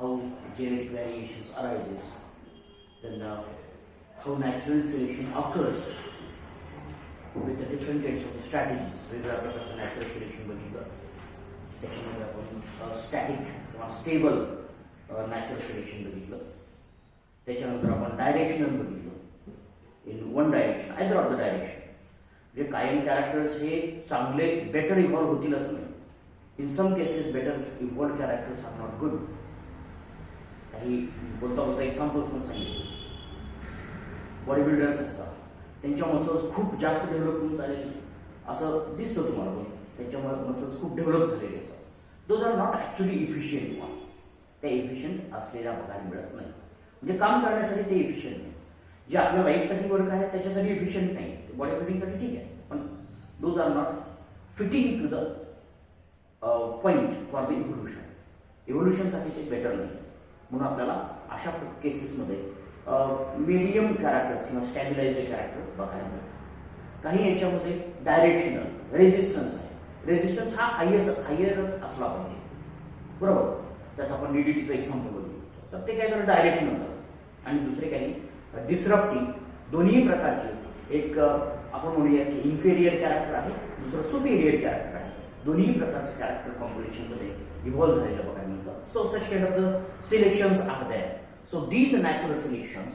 how genetic variations arises, then how natural selection occurs with the different kinds of strategies. वेगवेगळ्या प्रकारचं natural selection बघितलं, त्याच्यामध्ये आपण static किंवा स्टेबल नॅचरल सिलेक्शन बघितलं, त्याच्यानंतर आपण डायरेक्शनल बघितलं, in one direction either of the direction. म्हणजे कायम कॅरेक्टर्स हे चांगले बेटर इव्हॉल्व होतील असं नाही. In some cases better evolve characters are not good. काही बोलता बोलता एक्झाम्पल्स पण सांगितले. बॉडी बिल्डर्स असतात, त्यांच्या मसल्स खूप जास्त डेव्हलप होऊन चालेल असं दिसतं तुम्हाला, पण त्यांच्या मसल्स खूप डेव्हलप झालेले असतात. Those are not actually efficient one. त्या इफिशियंट असलेल्या बघायला मिळत नाही. म्हणजे काम करण्यासाठी ते इफिशियंट नाही. जे आपल्या लाईफसाठी वर्क आहे त्याच्यासाठी इफिशियंट नाही. बॉडी बिल्डिंगसाठी ठीक आहे, पण those are not fitting to the point for the evolution. इव्होल्युशनसाठी ते बेटर नाही. म्हणून आपल्याला अशा केसेसमध्ये मीडियम कॅरेक्टर्स किंवा स्टॅबिलाइज्ड कॅरेक्टर बघायला मिळतात. काही याच्यामध्ये डायरेक्शनल रेजिस्टन्स आहे. रेजिस्टन्स हा हायर असला पाहिजे, बरोबर. त्याचं आपण डीडीटीचं एक्झाम्पल बघितलं, तर ते काय तर डायरेक्शनल झालं. आणि दुसरे काही डिस्रप्टिंग, दोन्ही प्रकारचे, एक आपण म्हणूया की इन्फेरियर कॅरेक्टर आहे, दुसरं सुपेरियर कॅरेक्टर आहे. दोन्ही प्रकारचे कॅरेक्टर कॉम्बिनेशनमध्ये इव्हॉल्व झालेलं बघायला मिळतं. So such kind of the selections are there. So these natural selections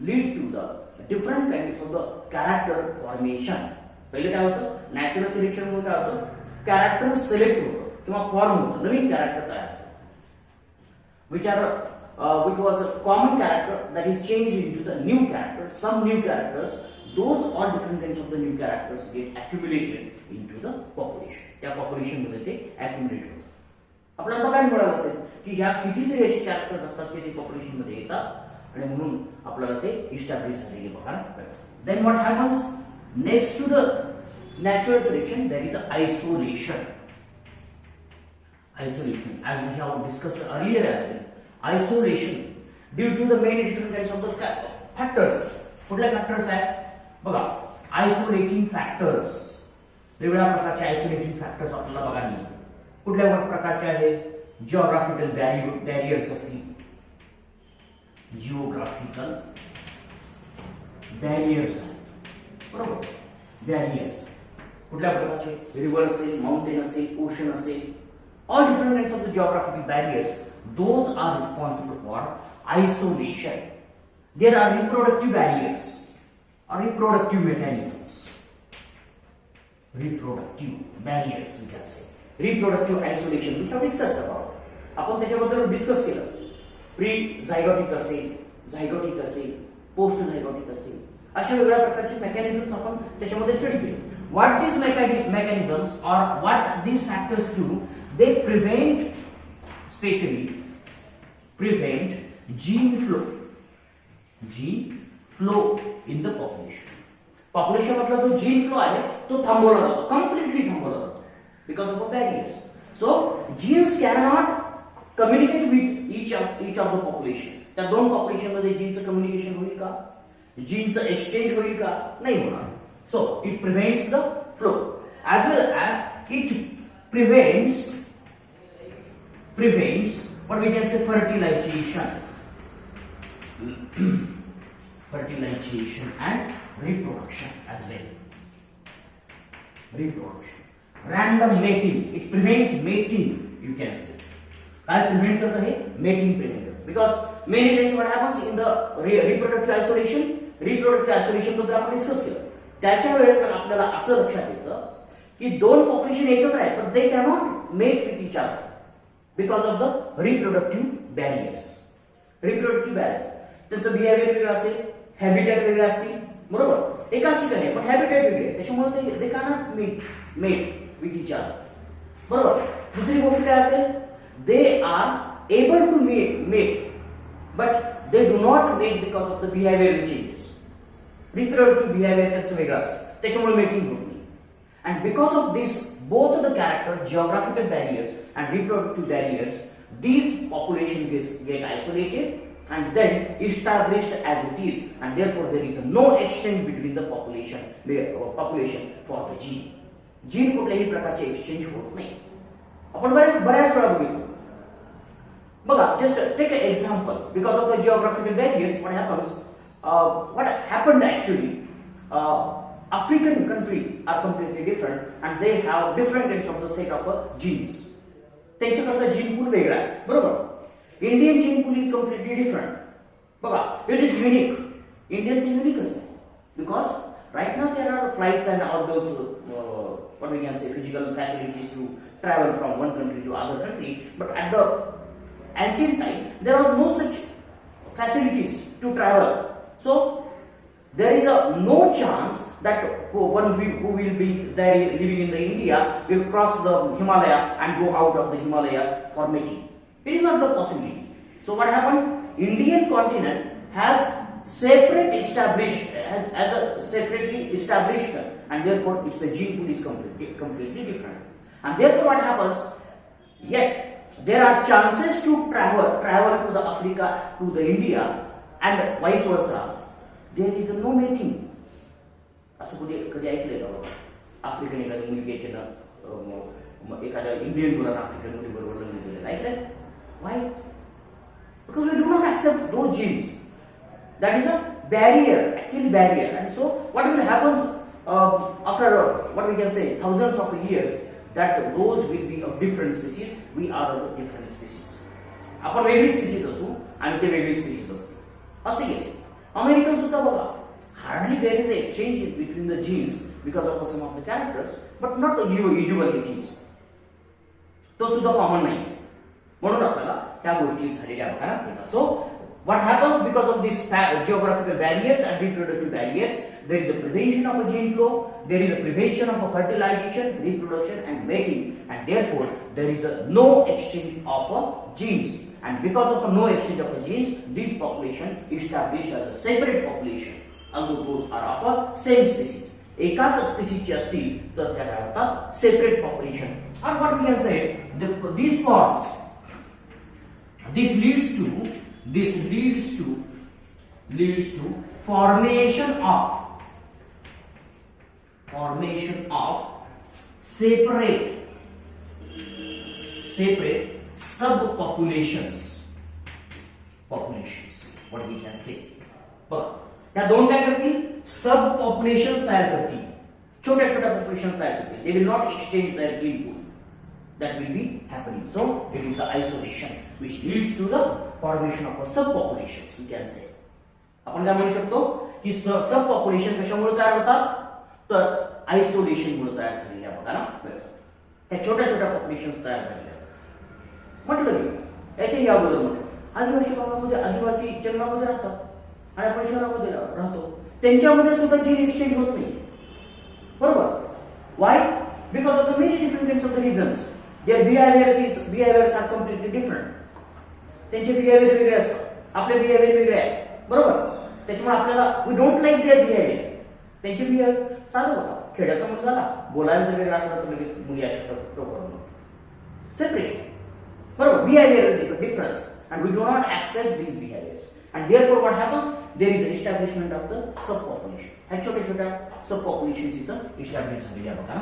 lead to the different kinds of the character formation. पहिले काय होतं, नॅचरल सिलेक्शन मध्ये काय होतं, कॅरेक्टर सिलेक्ट होतं किंवा फॉर्म होतं, नवीन कॅरेक्टर तयार होतं, which was a common character that is changed into the new character. Some new characters, those all different kinds of the new characters get accumulated into the population. त्या population मध्ये ते accumulate होतं. आपल्याला बघायला मिळालं असेल की ह्या कितीतरी असे कॅरेक्टर्स असतात की ते पॉप्युलेशन मध्ये येतात आणि म्हणून आपल्याला ते इस्टॅब्लिश झालेले बघायला मिळतात. Then what happens next to the natural selection, there is isolation. Isolation, as we have discussed earlier as well, isolation due to the many different kinds of the factors. कुठले फॅक्टर्स आहेत बघा, आयसोलेटिंग factors. वेगवेगळ्या प्रकारचे आयसोलेटिंग factors आपल्याला बघायला मिळतात. कुठल्या प्रकारचे आहेत, जिओग्राफिकल बॅरियर्स असतील, जिओग्राफिकल बॅरियर्स आहेत, बरोबर. बॅरियर्स कुठल्या प्रकारचे, रिव्हर असेल, माउंटेन असेल, ओशन असेल, all different kinds of the geographical barriers, those are responsible for isolation. There are reproductive barriers or reproductive mechanisms. Reproductive barriers we can say. Reproductive isolation we have discussed about. आपण त्याच्याबद्दल discuss केलं. Pre झायगोटिक असेल, झायगोटिक असेल, post झायगोटिक असेल, अशा वेगवेगळ्या प्रकारचे mechanisms आपण त्याच्यामध्ये स्टडी केले. What these mechanisms or what these factors do, they especially prevent gene flow in the population. Population मधला जो gene flow आहे तो थांबवला जातो, completely थांबवला जातो because of the barriers. So genes cannot communicate with each of the population. त्या दोन पॉप्युलेशन मध्ये जीनचं कम्युनिकेशन होईल का, जीनचं एक्सचेंज होईल का, नाही होणार. So it prevents the flow as well as it prevents what we can say fertilization and reproduction as well. Reproduction, random mating, it prevents mating, you can say. काय prevent करतं हे, mating prevent करतं. Because many times what happens in the reproductive isolation बद्दल आपण discuss केलं. त्याच्या वेळेस आपल्याला असं लक्षात येतं की दोन पॉप्युलेशन एकत्र आहेत पण they cannot mate with each other because of the reproductive barriers. Reproductive barrier, त्यांचं बिहेवियर वेगळं असेल, हॅबिटॅट वेगळं असतील, बरोबर. एकाच ठिकाणी पण हॅबिटॅट वेगळे, त्याच्यामुळे they cannot mate with each other, बरोबर. दुसरी गोष्ट काय असेल, they are able to mate but they do not mate because of the behaviour changes. Reproductive behaviour त्याचं वेगळं असतं, त्याच्यामुळे मेटिंग होत नाही. And because of this both the characters, geographical barriers and reproductive barriers, these population get isolated and then established as it is, and therefore there is no exchange between the population for the gene. Gene कुठल्याही प्रकारचे exchange होत नाही. आपण बऱ्याच वेळा बघितलं Baba, just take an example. Because of the geographical barriers, what happens? What happened actually? African country are completely different, and they have different kinds of the set of genes. त्यांच्याकडचा gene pool वेगळा आहे, बरोबर. Indian gene pool is completely different. बघा, it is unique. इंडियनचं युनिकच आहे. Because right now there are flights and all those what we can say physical facilities to travel from one country to other country, but at the ancient time there was no such facilities to travel. So there is no chance that one who will be there living in the India will cross the Himalaya and go out of the Himalaya for mating. It is not the possibility. So what happened? Indian continent has separate established as a separately established, and therefore its gene pool is completely different. And therefore what happens? Yet there are chances to travel to the Africa to the India and vice versa. There is no mating. असं कधी ऐकलंय का? African एखाद्या मुलगी एखाद्या Indian मुलांना African मुलीबरोबर लग्न केलेलं ऐकलंय? Why? Because we do not accept those genes. That is a barrier, actually barrier. And so what will happen after what we can say thousands of years, that those will be of different species, we are of different species. आपण वेगळी species असू आणि ते वेगळी species असते. असं yes. American सुद्धा बघा, hardly there is a exchange between the genes because of some of the characters, but not usual it is. तो सुद्धा कॉमन नाही. म्हणून आपल्याला त्या गोष्टी झालेल्या बघायला मिळतात. So what happens because of these geographical barriers and reproductive barriers? There is a prevention of a gene flow, there is a prevention of a fertilization, reproduction and mating, and therefore there is no exchange of genes. And because of no exchange of the genes, this population established as a separate population, although those are of a same species. एकाच स्पीसीजची असतील तर त्या काय होतात? Separate population. And what we can say, these forms, this leads to formation of separate subpopulations, what we can say. बघा, त्या दोन काय करतील? सब पॉप्युलेशन्स तयार करतील, छोट्या छोट्या पॉप्युलेशन तयार करतील. They will not exchange their gene pool. That will be happening. So it is the isolation which leads to the formation of a subpopulations, we can say. आपण काय म्हणू शकतो की सब पॉप्युलेशन कशामुळे तयार होतात? तर आयसोलेशन मुळे तयार झालेल्या बघा ना, त्या छोट्या छोट्या पॉप्युलेशन्स तयार झालेल्या. म्हटलं मी याच्या या अगोदर म्हटलं आदिवासी भागामध्ये आदिवासी जंगलामध्ये राहतात आणि आपण शहरामध्ये राहतो, त्यांच्यामध्ये सुद्धा जीन एक्सचेंज होत नाही, बरोबर. Why? Because of the many different kinds of the reasons. Their behaviors are completely different. त्यांचे बिहेवियर वेगळे असतात, आपले बिहेवियर वेगळे आहे, बरोबर. त्याच्यामुळे आपल्याला we don't like their behaviour. त्यांचे बिहेवियर साधं बघा, खेड्याचा मुलगा बोलायला जर वेगळा असला तर लगेच मुली अशा सेपरेशन, बरोबर. Behaviour difference, and we do not accept these behaviors, and therefore what happens? There is establishment of the subpopulation. ह्या छोट्या छोट्या सबपॉप्युलेशन्स इथं इस्टॅब्लिश झालेल्या बघा.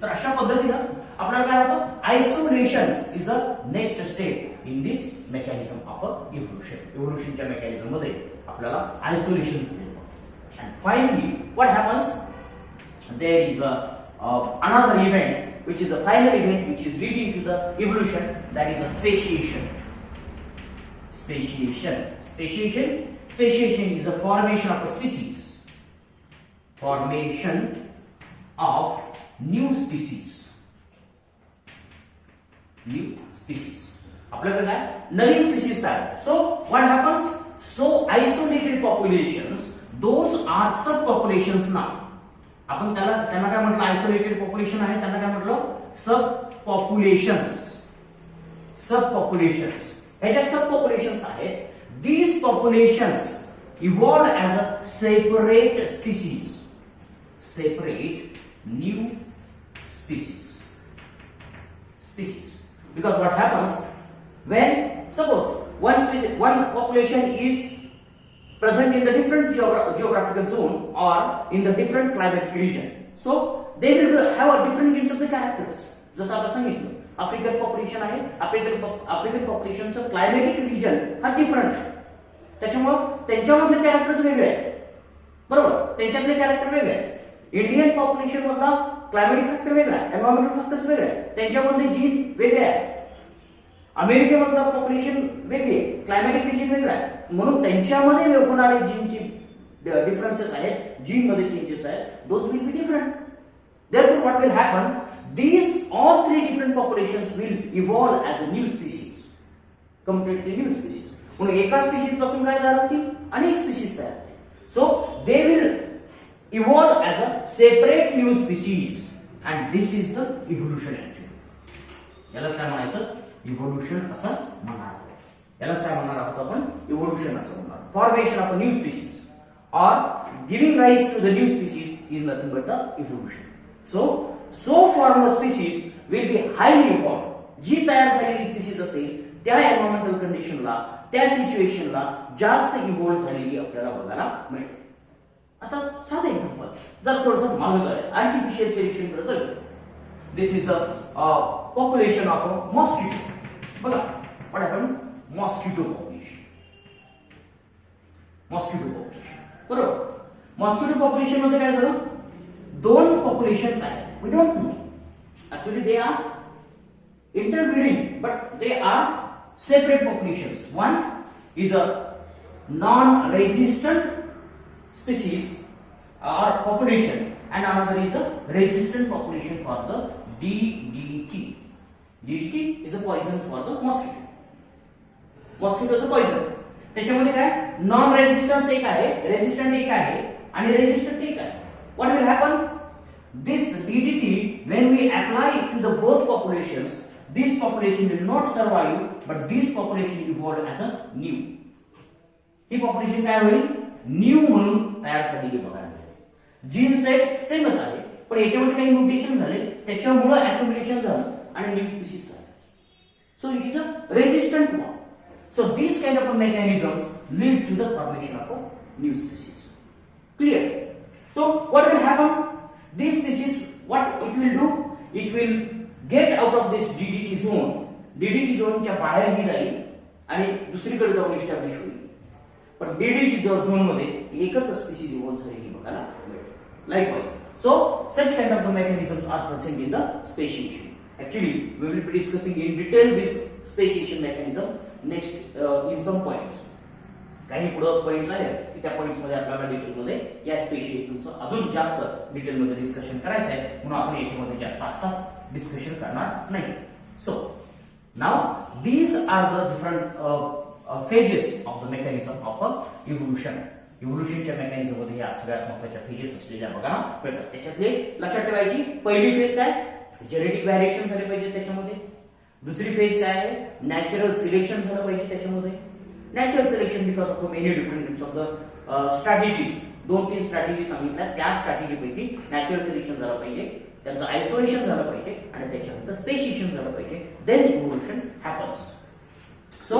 तर अशा पद्धतीनं आपल्याला काय होतं? Isolation is the next step in this mechanism of evolution. इव्होल्युशनच्या मेकॅनिझम मध्ये आपल्याला आयसोलेशन मिळतं. And finally what happens? There is another event which is the final event which is leading to the evolution, that is a speciation. Speciation is a formation of a species. Formation of new species. आपल्याकडे काय? नवीन species तयार. So what happens? So isolated populations, those are subpopulations now. आपण त्यांना काय म्हटलं? Isolated population आहे, त्यांना काय म्हटलं? सबपॉप्युलेशन्स. ह्याच्या सबपॉप्युलेशन्स आहेत. These populations evolved as a separate species, separate new species. Because what happens when suppose one population is present in the different geographical zone or in the different climatic region, so they will have a different kinds of the characters. जसं आता सांगितलं African population आहे, African पॉप्युलेशनचं climatic region हा different आहे, त्याच्यामुळं त्यांच्यामधले characters वेगळे आहेत, बरोबर, त्यांच्यातले कॅरेक्टर वेगळे आहेत. इंडियन पॉप्युलेशन मधला क्लायमॅटिक फॅक्टर वेगळा आहे, एन्व्हायरमेंटल फॅक्टर्स वेगळे आहेत, त्यांच्यामधले जीन वेगळे आहे. अमेरिकेमधलं पॉप्युलेशन वेगळे आहे, क्लायमॅटिक रिजन वेगळा आहे, म्हणून त्यांच्यामध्ये होणारे जीनची डिफरन्सेस आहेत, जीन मध्ये चेंजेस आहेत, those will be different. Therefore, what will happen? These all three different populations will evolve as a new species, completely new species. म्हणून एका स्पीशीज पासून काय तयार होतील, अनेक स्पीशीज तयार होतील. So they will evolve as a separate new species, and this is the evolution actually. याला काय म्हणायचं, इव्होल्यूशन असं म्हणणार. याला काय म्हणणार आहोत आपण, इव्होल्यूशन असं म्हणणार. Formation of a new species or giving rise to the new species is nothing but the evolution. So formed species will be highly evolved. जी तयार झालेली स्पीशीज असेल त्या एन्व्हायरमेंटल कंडिशनला, त्या सिच्युएशनला जास्त इव्हॉल्व झालेली आपल्याला बघायला मिळेल. आता साधं एक्झाम्पल, जर थोडंसं मागं जाऊया, आर्टिफिशियल सिलेक्शन कडे जाऊया. This is the population of a mosquito. बघा what happen, mosquito population, mosquito population, बरोबर. मॉस्किटो पॉप्युलेशन मध्ये काय झालं, दोन पॉप्युलेशन्स आहेत. We don't know actually they are interbreeding, but they are separate populations. One is a non-resistant species or population, and another is the resistant population for the DDT. DDT is a poison for the mosquito. Mosquito is a poison. त्याच्यामध्ये काय non resistance एक आहे, resistant एक आहे आणि resistant एक आहे. What will happen? This DDT, when we apply to the both populations, this population will not survive, but this population evolve as a new. He population काय होईल, न्यू म्हणून तयार झालेली बघायला मिळेल. जीन सेमच आहे, पण याच्यामध्ये काही म्युटेशन झाले, त्याच्यामुळे ऍक्युमुलेशन झालं आणि न्यू स्पीशीज झाले. So it is a resistant one. So these kind of mechanisms lead to the formation of a new species. Clear? So what will happen? This species, what it will do? It will get out of this DDT zone. DDT zone च्या बाहेर ही जाईल आणि दुसरीकडे जाऊन establish होईल. पण DDT zone मध्ये एकच स्पीशीज इव्हॉल्व झालेली बघायला मिळेल. Likewise, so such kind of mechanisms are present in the speciation. Actually, we will be discussing in detail this speciation mechanism next in some points. काही पुढे पॉइंट्स आहेत की त्या पॉइंट्स मध्ये आपल्याला डिटेल मध्ये या स्पेसिएशनचं अजून जास्त डिटेल मध्ये डिस्कशन करायचं आहे, म्हणून आपण याच्यामध्ये जास्त आताच डिस्कशन करणार नाही. So now these are the different phases of the mechanism of a evolution. इव्होल्यूशनच्या मेकॅनिझम मध्ये या सगळ्यात महत्त्वाच्या फेजेस असलेल्या बघा मिळतात. त्याच्यातले लक्षात ठेवायची पहिली फेज काय, जेनेटिक व्हॅरिएशन झाले पाहिजे त्याच्यामध्ये. दुसरी फेज काय आहे, नॅचरल सिलेक्शन झालं पाहिजे त्याच्यामध्ये. Natural selection because of many different types of the strategies, 2-3 strategy सांगितल्या, त्या स्ट्रॅटेजी पैकी नॅचरल सिलेक्शन झालं पाहिजे, त्यांचं आयसोलेशन झालं पाहिजे आणि त्याच्यानंतर स्पेसिएशन झालं पाहिजे. Then evolution happens. So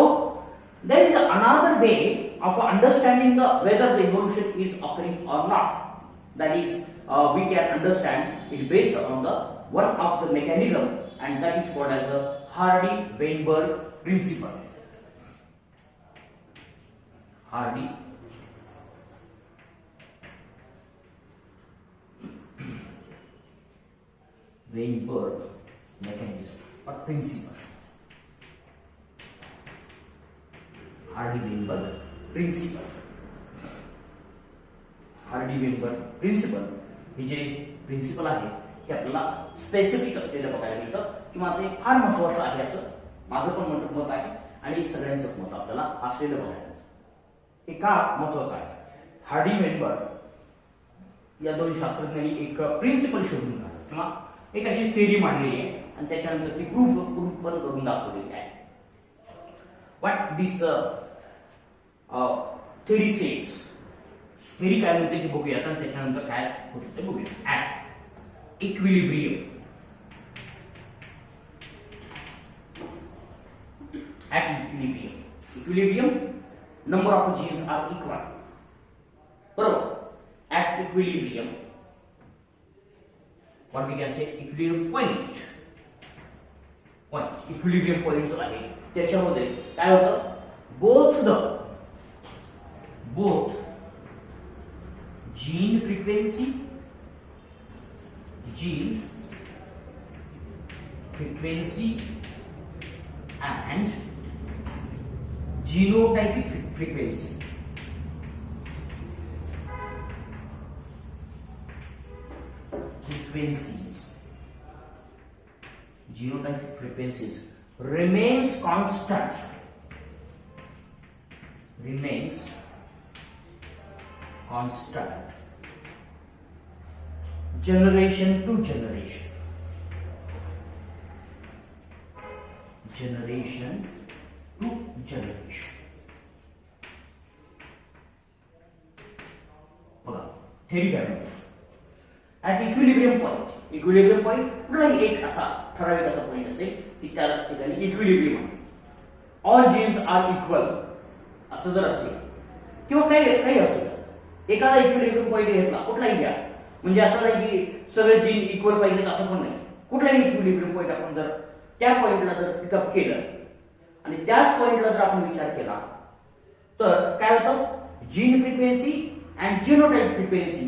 there is another way of understanding the whether the evolution is occurring or not. That is we can understand it based on the one of the mechanism, and that is called as the Hardy-Weinberg principle. Hardy-Weinberg mechanism or principle. Hardy-Weinberg principle. Hardy-Weinberg principle हे जे principal आहे हे आपल्याला specific असलेलं बघायला मिळतं, किंवा ते फार महत्वाचं आहे असं माझं पण मत आहे आणि सगळ्यांचं मत आपल्याला असलेलं बघायला मिळतं. हे का महत्वाचं आहे, हार्डी-वेनबर्ग या दोन शास्त्रज्ञांनी एक प्रिन्सिपल शोधून काढलं किंवा एक अशी थिअरी मांडलेली आहे आणि त्याच्यानंतर ती प्रूफ पण करून दाखवलेली आहे. What this theory says, theory काय म्हणते ते बघूयात आणि त्याच्यानंतर काय होतं ते बघूया. Equilibrium. At equilibrium, number of genes are equal. बरोबर. At equilibrium, what we can say, equilibrium point. Point, equilibrium point जो आहे त्याच्यामध्ये काय होतं, both gene frequency and genotypic frequency genotypic frequencies remains constant generation to generation बघा theory काय म्हणते, at equilibrium point कुठलाही एक असा ठराविक असा पॉइंट असेल की त्या ठिकाणी इक्विलिब्रियम आहे, ऑल जीन्स आर इक्वल असं जर असेल किंवा काही असू द्या, एखादा इक्विलिब्रियम पॉइंट घेतला कुठलाही घ्या, म्हणजे असं नाही की सगळे जीन इक्वल पाहिजेत असं पण नाही, कुठलाही इक्विलिब्रियम पॉइंट आपण जर त्या पॉइंटला जर पिकअप केलं आणि त्याच पॉइंटला जर आपण विचार केला तर काय होतं, gene frequency and genotype frequency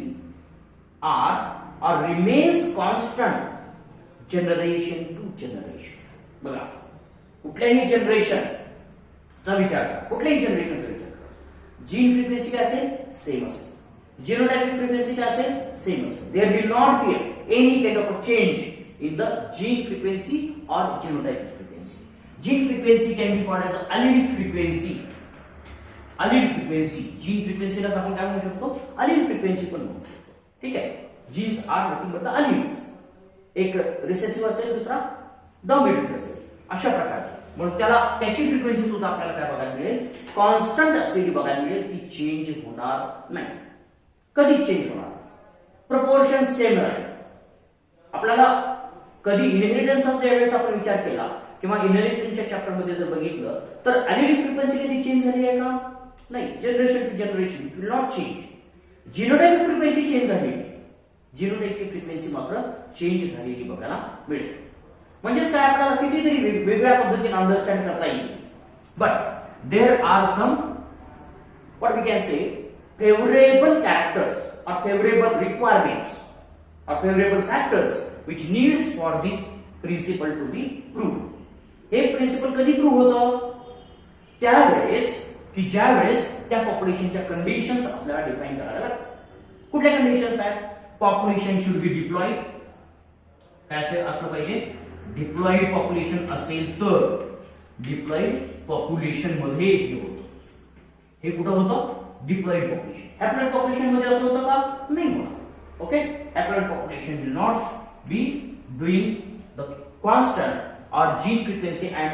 are remains constant generation to generation. बघा कुठल्याही जनरेशनचा विचार करा, कुठल्याही जनरेशनचा विचार करा, जीन फ्रिक्वेन्सी काय असेल, सेम असेल, जीनोटाइपिक फ्रिक्वेन्सी काय असेल, सेम असेल. There will not be any kind of change in the gene frequency or genotypic frequency. Gene frequency can be called as allelic frequency. Gene frequency ला आपण काय म्हणू शकतो, allele frequency पण म्हणू शकतो. ठीक आहे, genes are nothing but the alleles. एक रिसेसिव्ह असेल, दुसरा डॉमिनंट असेल, अशा प्रकारचे. म्हणून त्याची फ्रिक्वेन्सी सुद्धा आपल्याला काय बघायला मिळेल, कॉन्स्टंट असलेली बघायला मिळेल, ती चेंज होणार नाही. कधी चेंज होणार, प्रपोर्शन सेम राहील. आपल्याला कधी इनहेरिटन्सचा ज्यावेळेस आपण विचार केला किंवा इनहेरिटन्सच्या चॅप्टर मध्ये जर बघितलं तर ॲलिलिक फ्रिक्वेन्सी कधी चेंज झाली आहे का, नाही, generation to generation it will not change. Genotypic frequency change झाली, जीनोटाइपिक फ्रिक्वेन्सी मात्र चेंज झालेली बघायला मिळेल. म्हणजेच काय, आपल्याला कितीतरी वेगवेगळ्या पद्धतीने अंडरस्टँड करता येईल. But there are some what we can say favourable characters और favourable requirements or favorable factors which needs for this principle to be proved. हे प्रिन्सिपल कधी प्रूव्ह होतं, त्यावेळेस की ज्या वेळेस त्या पॉप्युलेशनच्या कंडिशन्स आपल्याला डिफाइन करायला लागतात. कुठल्या कंडिशन्स आहेत, पॉप्युलेशन शुड बी डिप्लॉइड, काय असलं पाहिजे, डिप्लॉइड पॉप्युलेशन असेल तर डिप्लॉइड पॉप्युलेशन मध्ये हे होतं. हे कुठं होतं, डिप्लॉइड पॉप्युलेशन. हॅप्लॉइड पॉप्युलेशन मध्ये असं होतं का, नाही होणार. Okay, haploid population will not be doing the constant or gene frequency and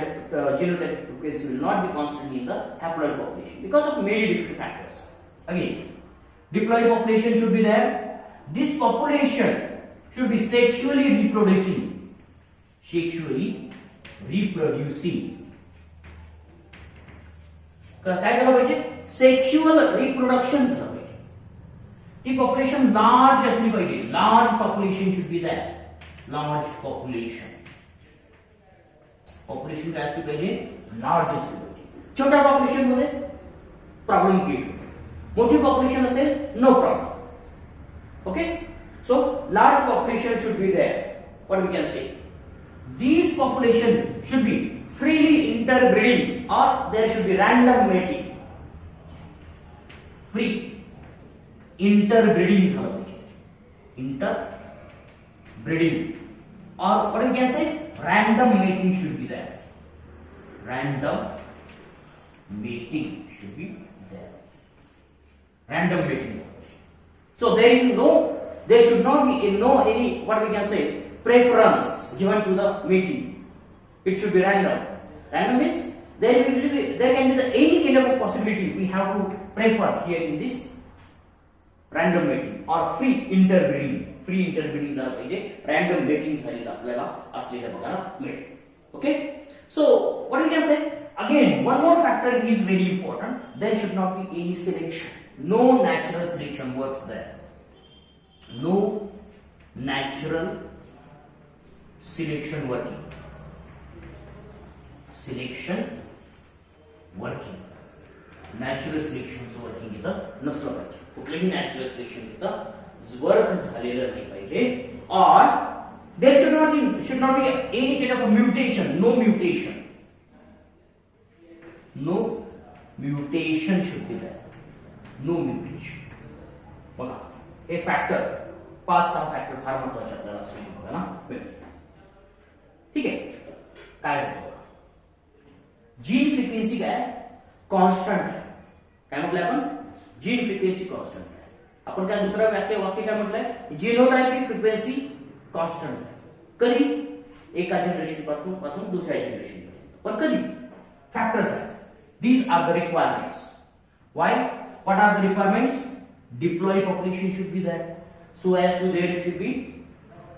genotypic frequency will not be constant in the haploid population because of many different factors. Again, diploid population should be there. This population should be sexually reproducing. काय झालं पाहिजे, sexual reproduction झालं पाहिजे. ती population large असली पाहिजे, large population should B that, large population काय असली पाहिजे, लार्ज असली पाहिजे. छोट्या पॉप्युलेशन मध्ये प्रॉब्लेम क्रिएट होतो, मोठी पॉप्युलेशन असेल no problem. Okay, so large population should be there. What we can say, these population should be freely interbreeding or there should be random mating. Free interbreeding झालं पाहिजे, interbreeding or what we can say random mating should be there. Random mating should be there. Random mating. So there should not be any what we can say preference given to the mating. It should be random. Random means there can be any kind of a possibility we have to prefer here in this random mating or free interbreeding. Free interbreeding झालं पाहिजे, random mating झालेलं आपल्याला असलेलं बघायला मिळेल. Okay, so what we can say again, one more factor is very important. There should not be any selection. No natural selection works there. No natural selection working. Selection working. Natural सिलेक्शनचं working इथं नसलं पाहिजे. कुठलंही natural selection इथं work झालेलं नाही पाहिजे. और there should not be any kind of mutation. No mutation should be there. No mutation. बघा हे फॅक्टर 5-6 फॅक्टर फार महत्वाचे आपल्याला असले बघा ना. ठीक आहे. काय होतं बघा, जीन फ्रिक्वेन्सी काय कॉन्स्टंट आहे. काय म्हटलंय आपण, जीन फ्रिक्वेन्सी कॉन्स्टंट आहे. आपण काय दुसरं वाक्य काय म्हटलंय, जीनोटाइपिक फ्रिक्वेन्सी कॉन्स्टंट आहे. कधी एका जनरेशन पासून दुसऱ्या जनरेशन पर्यंत. पण कधी फॅक्टर्स आहेत. These are the requirements. Why, what are the requirements? Diploid population should be there, so as to there should be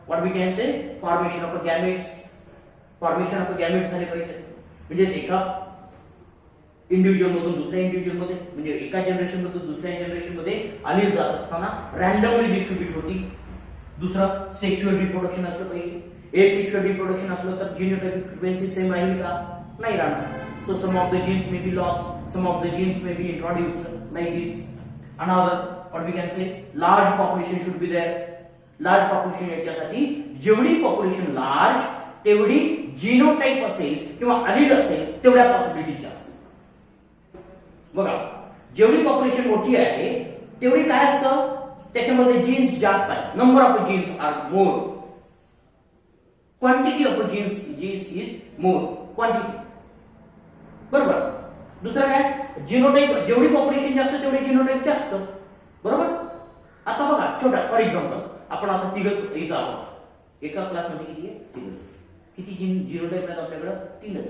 what we can say formation of a gametes. Formation of a gametes झाले पाहिजे. म्हणजे एका individual मधून दुसऱ्या individual मध्ये, म्हणजे एका generation मधून दुसऱ्या जनरेशन मध्ये अलील जात असताना रॅन्डमली डिस्ट्रीब्यूट होती. दुसरं सेक्शुअल रिप्रोडक्शन असलं पाहिजे. एसेक्शुअल रिप्रोडक्शन असलं तर जीनोटाइपिक फ्रिक्वेन्सी सेम राहील का? नाही राहणार. So some of the genes may be lost, some of the genes may be introduced like this. Another what we can say, large population should be there. Large population याच्यासाठी जेवढी population large तेवढी genotype असेल किंवा अलील असेल तेवढ्या possibility जास्त. बघा जेवढी पॉप्युलेशन मोठी आहे तेवढी काय असतं त्याच्यामध्ये जीन्स जास्त आहे. Number of genes are more. Quantity of genes is more quantity. बरोबर. दुसरं काय, जीनोटाइप जेवढी पॉप्युलेशन जास्त तेवढी जीनोटाइप जास्त. बरोबर. आता बघा छोटा फॉर एक्झाम्पल आपण आता तिघच इथं आहोत. एका क्लासमध्ये किती आहे? तिघ. किती जीनोटाइप आहेत आपल्याकडे? 3च.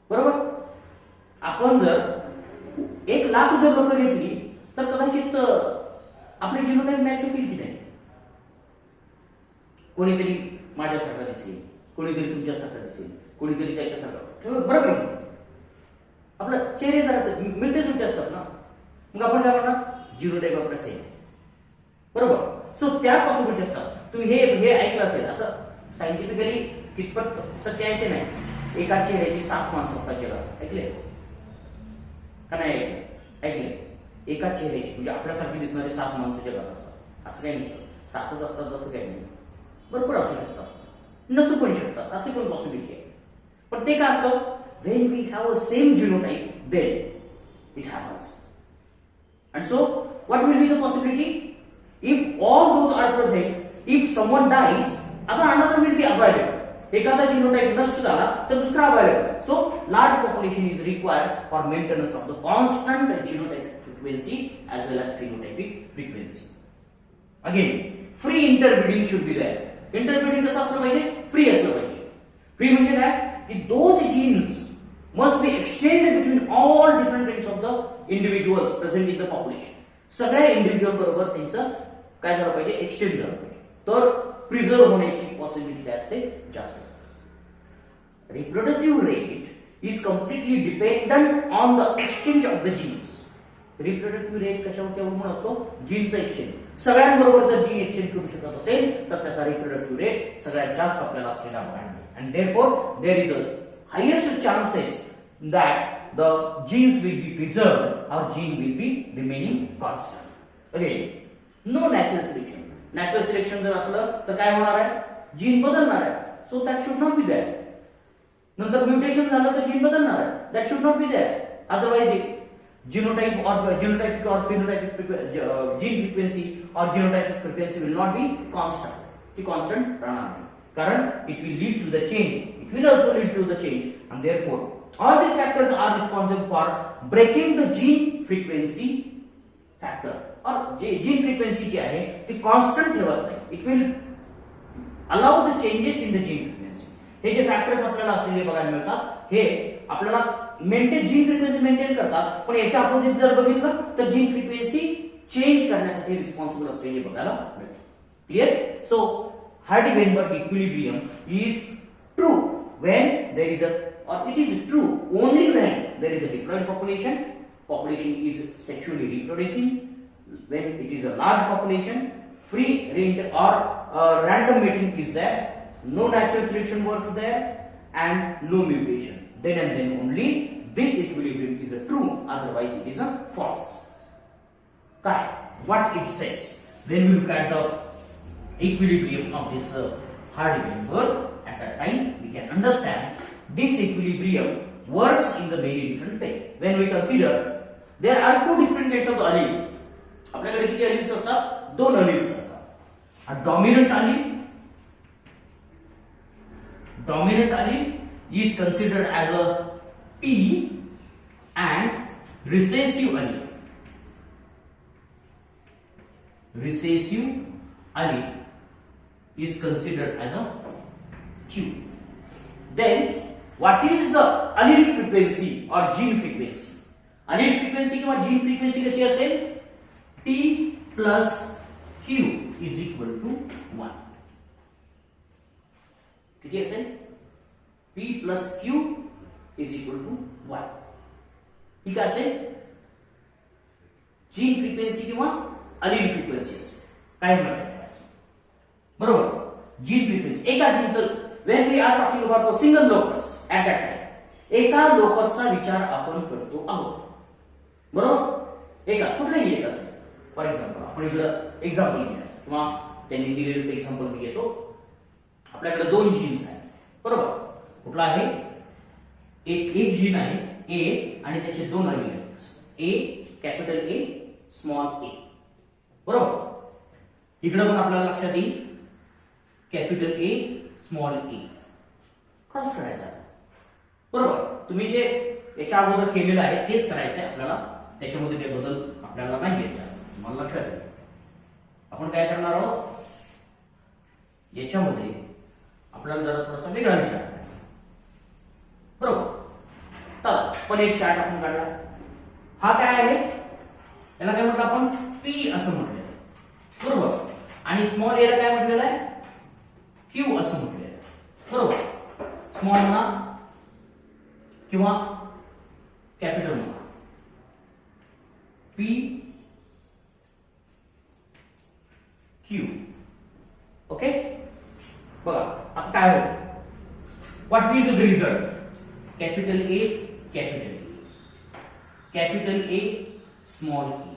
बरोबर. आपण जर 1,00,000 जर लोक घेतली तर कदाचित आपली जीनोटाइप मॅच होतील की नाही? कोणीतरी माझ्यासारखा दिसेल, कोणीतरी तुमच्यासारखा दिसेल, कोणीतरी त्याच्यासारखा. बरोबर की आपलं चेहरे जरा मिळते असतात ना. मग आपण काय म्हणणार, जीनोटाइप आपला सेम. बरोबर. सो त्या पॉसिबिलिटी असतात. तुम्ही हे ऐकलं असेल, असं सायंटिफिकली कितपत सत्य आहे ते नाही. एका चेहऱ्याची 7 माणसं असतात जगात. ऐकले का नाही? ऐकले. एका चेहऱ्याची म्हणजे आपल्यासारखी दिसणारी 7 माणसं जगात असतात. असं काही नसतं. 7च असतात असं काही नाही. भरपूर असू शकतात, नसू पण शकतात. असे पण पॉसिबिलिटी आहे. पण ते काय असतं, when we have a same genotype, then it happens. And so, what will be the possibility? If all those are present, if someone dies, another will be available. एखादा जीनोटाइप नष्ट झाला तर दुसरा available. So large population is required for maintenance of the constant genotypic frequency as well as phenotypic frequency. Again, free interbreeding should be there. Interbreeding कसं असलं पाहिजे? Free असलं पाहिजे. फ्री म्हणजे काय की those genes must be exchanged between all different kinds of the individuals present in the population. सगळ्या individual बरोबर त्यांचं काय झालं पाहिजे? एक्सचेंज झालं पाहिजे. तर प्रिझर्व होण्याची पॉसिबिलिटी काय असते? जास्त असते. Reproductive rate is completely dependent on the exchange of the genes. Reproductive rate कशावर अवलंबून असतो? जीनचं एक्सचेंज. सगळ्यांबरोबर जर जीन एक्सचेंज करू शकत असेल तर त्याचा रिप्रोडक्टिव्ह रेट सगळ्यात जास्त आपल्याला असलेला बघायला मिळेल. And therefore, there is a highest chances that the genes will be preserved or gene will be remaining constant. Again, no natural selection. Natural selection जर असलं तर काय होणार आहे? जीन बदलणार आहे. So that should not be there. नंतर mutation झालं तर जीन बदलणार आहे. That should not be there. Otherwise, genotype or phenotypic gene frequency or genotypic frequency will not be constant. ती constant राहणार नाही. कारण it will lead to the change. It will also lead to the change, and therefore all these factors are responsible for breaking the gene frequency factor. और gene frequency जी आहे ती constant ठेवत नाही. It will allow the changes in the gene frequency. हे जे factors आपल्याला असलेले बघायला मिळतात हे आपल्याला जीन फ्रिक्वेन्सी मेंटेन करतात. पण याच्या अपोजिट जर बघितलं तर जीन फ्रिक्वेन्सी चेंज करण्यासाठी रिस्पॉन्सिबल असलेले बघायला मिळतात. Clear? So Hardy-Weinberg equilibrium is true when there is it is true only when there is a diploid population. Population is sexually reproducing. When it is a large population, free range or random mating is there. No natural selection works there, and no mutation. Then and then only this equilibrium is a true, otherwise it is a false. Okay. What it says when we look at the equilibrium of this Hardy member, at that time we can understand this equilibrium works in the many different way. When we consider there are two different kinds of alleles. आपल्याकडे किती alleles असतात? दोन alleles असतात. A dominant allele is considered as a P and recessive allele is considered as a Q. Then what is the allelic frequency or gene frequency? Allelic frequency किंवा gene frequency कशी असेल? T plus Q is equal to 1. किती असेल? P plus Q is equal to 1. ही काय असेल? gene frequency किंवा allelic frequency असेल. काय म्हणू शकतो? बरोबर. Gene frequency. एका जीनचं when we are talking about a single locus at that time, एका लोकसचा विचार आपण करतो आहोत. बरोबर. एका कुठलाही एक असेल. फॉर एक्झाम्पल आपण इकडे एक्झाम्पल घेऊया किंवा त्यांनी दिलेलं एक्झाम्पल मी घेतो. आपल्याकडे दोन जीन्स आहेत. बरोबर. कुठला आहे? एक जीन आहे ए आणि त्याचे दोन अलिल आहेत. ए कॅपिटल ए स्मॉल ए. बरोबर. इकडे पण आपल्याला लक्षात येईल capital A small A. Cross करायचा. बरोबर. तुम्ही जे याच्या अगोदर केलेलं आहे तेच करायचं आहे आपल्याला. त्याच्यामध्ये काही बदल आपल्याला नाही घ्यायचा. मला लक्षात येईल. आपण काय करणार आहोत? याच्यामध्ये आपल्याला जरा थोडासा वेगळा विचार करायचा. बरोबर. चला पण एक चार्ट आपण काढला. हा काय आहे? याला काय म्हटलं आपण? पी असं म्हटलेलं आहे. बरोबर. आणि स्मॉल एला काय म्हटलेलं आहे? क्यू असं म्हटलेलं आहे. बरोबर. स्मॉल म्हणा किंवा कॅपिटल म्हणा. P Q. ओके. बघा आता काय होतं? What will be the result? Capital A capital A small A.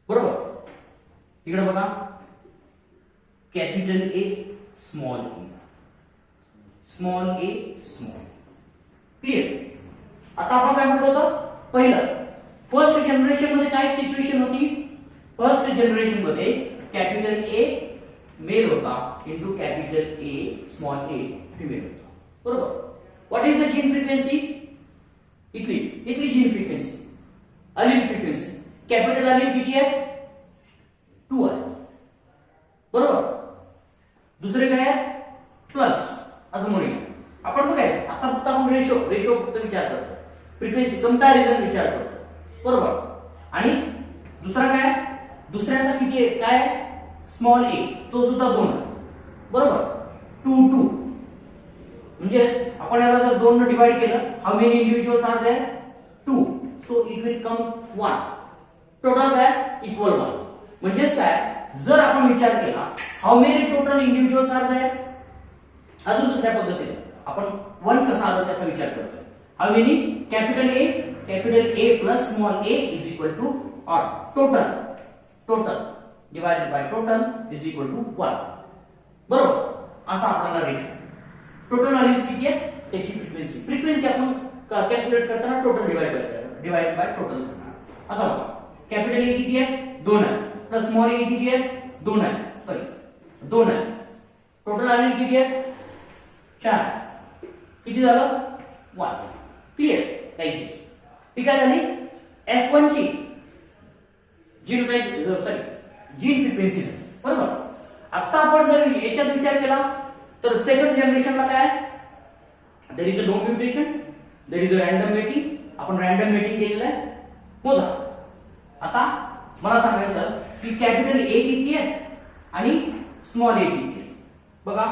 बरोबर. इकडे बघा capital A small A small A small. Clear. आता आपण काय म्हटलं होतं? पहिलं फर्स्ट जनरेशन मध्ये काय सिच्युएशन होती? फर्स्ट जनरेशन मध्ये कॅपिटल ए मेल होता into capital A small A female होता. बरोबर. What is the gene frequency? इथली जीन फ्रिक्वेन्सी अलील फ्रिक्वेन्सी. कॅपिटल अलील किती आहे? 2 आहे. बरोबर. दुसरे काय आहे? प्लस असं म्हणूया आपण. बघायचं आता फक्त आपण रेशो फक्त विचार करतो. फ्रिक्वेन्सी कंपॅरिझन विचार करतो. बरोबर. आणि दुसरा काय? दुसऱ्याचा किती आहे? काय? स्मॉल ए. तो सुद्धा 2 आहे. बरोबर. 2 म्हणजे आपण याला जर 2 ने डिवाइड केलं, how many individuals are there? 2. So it will come 1. Total काय? इक्वल 1. म्हणजेच काय? जर आपण विचार केला how many total individuals are there, अजून दुसऱ्या पद्धतीने आपण 1 कसा आला त्याचा विचार करतोय. How many? Capital A plus small A is equal to और total divided by total is equal to 1. बरोबर. असा आपल्याला रेशो. टोटल अलिल्स किती आहे? त्याची फ्रिक्वेन्सी आपण कॅल्क्युलेट करताना टोटल डिवाइड बाय टोटल करणार. आता बघा कॅपिटल ए किती आहे? 2 आहे. प्लस स्मॉल ए किती आहे? 2 आहे. सॉरी 2 आहे. टोटल अलिल किती आहे? 4. किती झालं? 1. क्लिअर. लाईक दिस. ही काय झाली? F1 ची जीन फ्रिक्वेन्सी. बरोबर. आता आपण जर याच्यात विचार केला तर सेकंड जनरेशनला काय? There is a no mutation, there is a random mating. आपण रॅन्डम मेटिंग केलेलं आहे. मोजा. आता मला सांगायचं की कॅपिटल ए किती आहे आणि स्मॉल ए किती आहे. बघा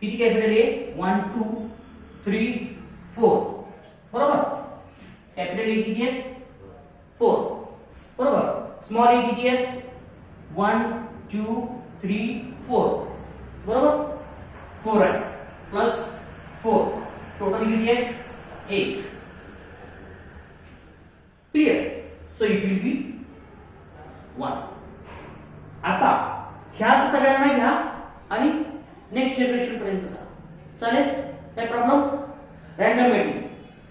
किती कॅपिटल ए? 1 2 3 4. बरोबर. कॅपिटल ए किती आहे? 4. बरोबर. स्मॉल ए किती आहे? 1 2 3 4. बरोबर. 4 आहे. प्लस 4, टोटल किती आहे 8. क्लियर. सो इट विल बी 1. आता ह्याच सगळ्यांना घ्या आणि नेक्स्ट जनरेशन पर्यंत जा. चालेल, काय प्रॉब्लेम. रॅन्डम वेटिंग,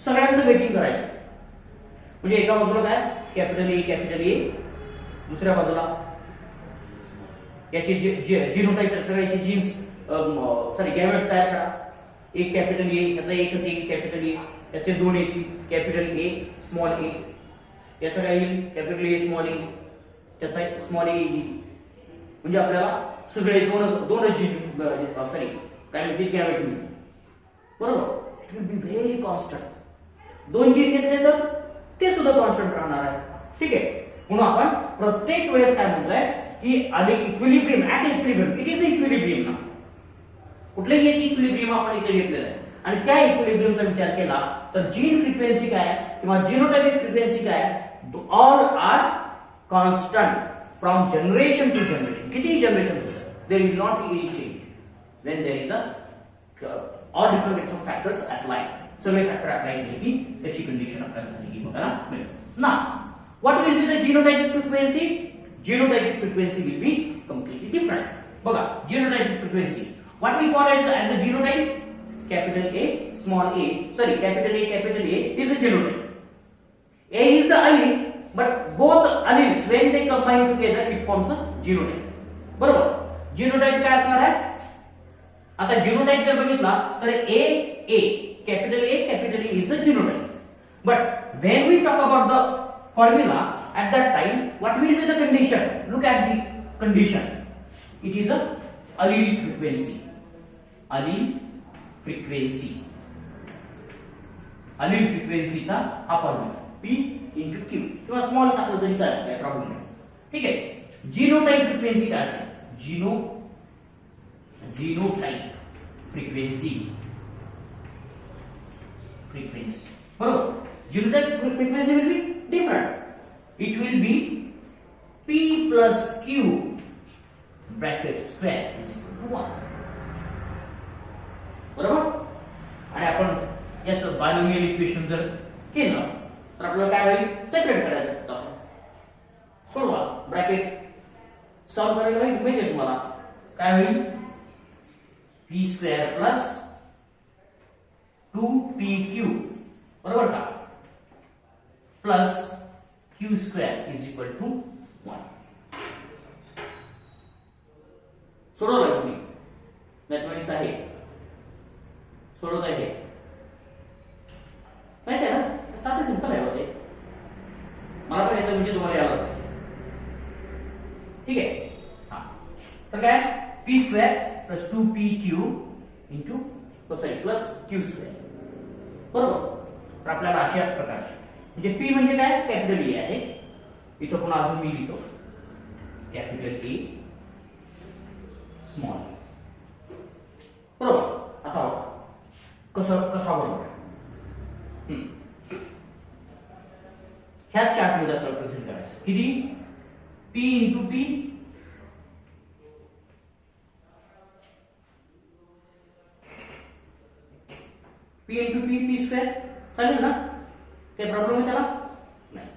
सगळ्यांचं वेटिंग करायचं. म्हणजे एका बाजूला काय कॅपिटल ए, दुसऱ्या बाजूला याचे जीनोटाइप सगळ्याचे जीन्स गॅमेट्स तयार करा. एक कॅपिटल ए, याचा एकच एक कॅपिटल ए, याचे दोन येतील कॅपिटल ए स्मॉल ए, याचा काय येईल कॅपिटल ए स्मॉल ए, त्याचा स्मॉल ए येईल. म्हणजे आपल्याला सगळे दोनच जीन काय म्हणतील गॅमेट मिळतील. बरोबर. It will be very constant. दोन जीन घेतले तर ते सुद्धा कॉन्स्टंट राहणार आहे. ठीक आहे. म्हणून आपण प्रत्येक वेळेस काय म्हणतोय की equilibrium at equilibrium, it is equilibrium ना. कुठलेही एक इक्विलिब्रियम आपण इथे घेतलेलं आहे आणि त्या इक्विलिब्रियमचा विचार केला तर जीन फ्रिक्वेन्सी काय किंवा जीनोटाइपिक फ्रिक्वेन्सी काय, all are constant from generation to generation. कितीही जनरेशन होतं there will not be any change when there is all different kinds of factors apply. सगळे फॅक्टर अप्लाय केले की तशी कंडिशन आपल्याला झाली की बघायला मिळेल ना. What will be the genotypic frequency. Genotypic frequency will B completely different. बघा genotypic frequency, what we call it as a genotype, capital A small a, sorry capital A is a genotype. A is the allele, but both alleles when they combine together it forms a genotype. बरोबर. Genotype काय असणार आहे. आता genotype जर बघितला तर A capital A is the genotype. But when we talk about the formula at that time, what will be the condition? Look at the condition. It is a allelic frequency. Allele frequency चा हा formula P into Q किंवा small टाकलं तरी चालेल, काय problem नाही. ठीक आहे. जीनोटाइप फ्रिक्वेन्सी काय असते. जीनोटाइप फ्रिक्वेन्सी बरोबर. Genotype frequency will be different. It will be P plus Q bracket square is equal to 1. बरोबर. आणि आपण याचं बायनोमियल इक्वेशन जर केलं तर आपल्याला काय होईल, सेपरेट करायचं. सोडवा, ब्रॅकेट सॉल्व करायला होईल माहिती तुम्हाला काय होईल, p स्क्वेअर प्लस 2pq बरोबर का, plus q square is equal to 1. सोडवलं तुम्ही, मॅथमॅटिक्स आहे, सोडवत आहे माहिती आहे ना. साधं सिंपल आहे होते. मला पण येतं म्हणजे तुम्हाला यायला पाहिजे. ठीक आहे. हा तर काय p square plus 2pq into sorry plus q square बरोबर. तर आपल्याला अशा प्रकारचे म्हणजे p म्हणजे काय कॅपिटल E आहे. इथं पुन्हा अजून मी लिहितो कॅपिटल E स्मॉल बरोबर. आता कसा बरोबर ह्या चार्ट मध्ये आपल्याला प्रेझेंट करायचं. किती p into p into p square चालेल ना, काही प्रॉब्लेम आहे त्याला नाही.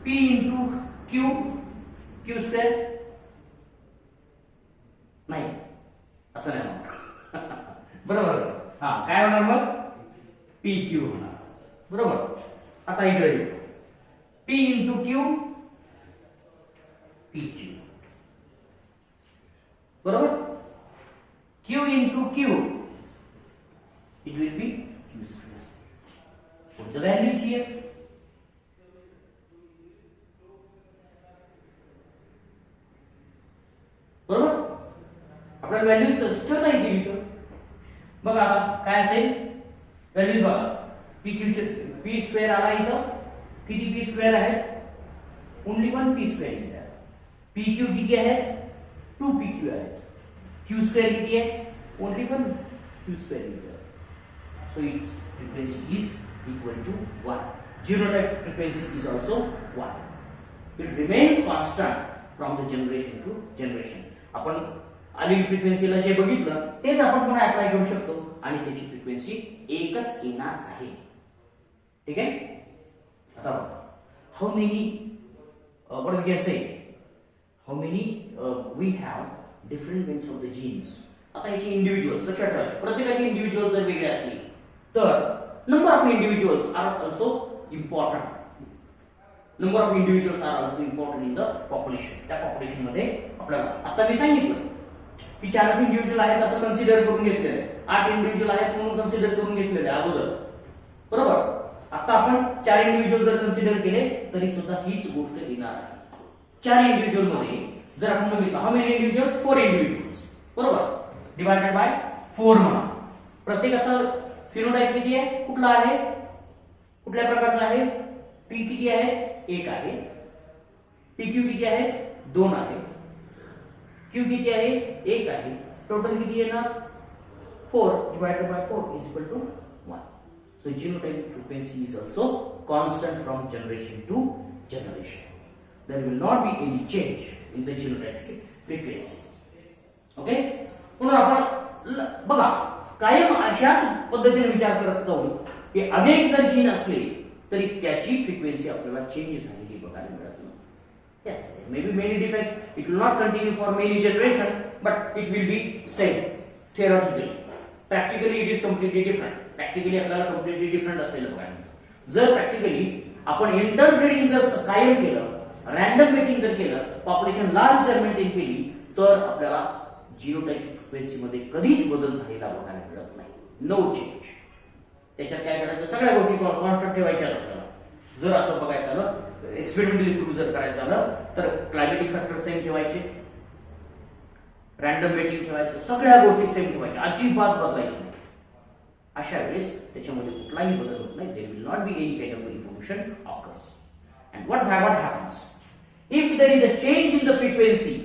p इंटू क्यू स्क्वेअर नाही, असं नाही बरोबर. हा काय होणार मग पी क्यू होणार बरोबर. आता इकडे p into Q P Q बरोबर. q into Q it will be q square. Put the values here. बरोबर. आपल्याला व्हॅल्यूज ठेवता येतील इथं. बघा आता काय असेल व्हॅल्यूज बघा. पी क्यू पी स्क्वेअर आला इथं. किती पी स्क्वेअर आहे, only one P square is there. P Q किती आहे, 2 पी क्यू आहे. क्यू स्क्वेअर किती आहे, only one Q square is there. So its frequency is equal to 1. Genotype frequency is also 1. It remains constant from the generation to generation. आपण अलील फ्रिक्वेन्सीला जे बघितलं तेच आपण पुन्हा अप्लाय करू शकतो आणि त्याची फ्रिक्वेन्सी एकच येणार आहे. ठीक आहे. आता how many what we can say how many we have different bends of the genes. आता याचे इंडिव्हिज्युअल्स लक्षात ठेवायचे. प्रत्येकाचे इंडिव्हिज्युअल जर वेगळे असले तर number of individuals are also important. Number of individuals are also important in the population. त्या पॉप्युलेशन मध्ये आपल्याला आता मी सांगितलं की 4च इंडिव्हिज्युअल आहेत असं कन्सिडर करून घेतलेलं आहे. 8 इंडिव्हिज्युअल आहेत म्हणून कन्सिडर करून घेतलेलं आहे अगोदर. बरोबर. आता आपण 4 इंडिव्हिज्युअल जर कन्सिडर केले तरी सुद्धा हीच गोष्ट येणार आहे. 4 इंडिव्हिज्युअल मध्ये जर आपण बघितलं हाऊ मेनी इंडिव्हिज्युअल्स 4 इंडिव्हिज्युअल्स. बरोबर. डिवायडेड बाय 4 म्हणा. प्रत्येकाचा फिनोटाइप किती आहे? कुठला आहे? कुठल्या प्रकारचा आहे? पी किती आहे? 1 आहे. पीक्यू किती आहे? 2 आहे. क्यू किती आहे? 1 आहे. टोटल किती येणार? 4 divided by 4 is equal to 1. So genotypic frequency is also constant from generation to generation. There will not be any change in the genotypic frequency. Okay? म्हणून आपण बघा कायम अशाच पद्धतीने विचार करत जाऊ की अनेक जर जीन असले तरी त्याची फ्रिक्वेन्सी आपल्याला चेंज झालेली बघायला मिळत नाही. Yes, there may be many defects. It will not continue for many generation, but it will be same theoretically. Practically it is completely different. Practically आपल्याला completely different असलेलं बघायला मिळतं. जर practically आपण इंटरब्रीडिंग जर कायम केलं, रॅन्डम मेटिंग जर केलं, पॉप्युलेशन लार्ज जर मेंटेन केली तर आपल्याला जीनोटाइपिक फ्रिक्वेन्सी मध्ये कधीच बदल झालेला बघायला मिळत नाही. No change. त्याच्यात काय करायचं? सगळ्या गोष्टी कॉन्स्टंट ठेवायच्या आपल्याला. जर असं बघायचं झालं एक्सपेरिमेंटली प्रूव्ह जर करायचं झालं तर क्लायमेटिक फॅक्टर सेम ठेवायचे, रॅन्डम मेटिंग ठेवायचं, सगळ्या गोष्टी सेम ठेवायच्या, अजिबात बदलायची नाही. अशा वेळेस त्याच्यामध्ये कुठलाही बदल होत नाही. There will not be any kind of information occurs. And what happens if there is a change in the frequency,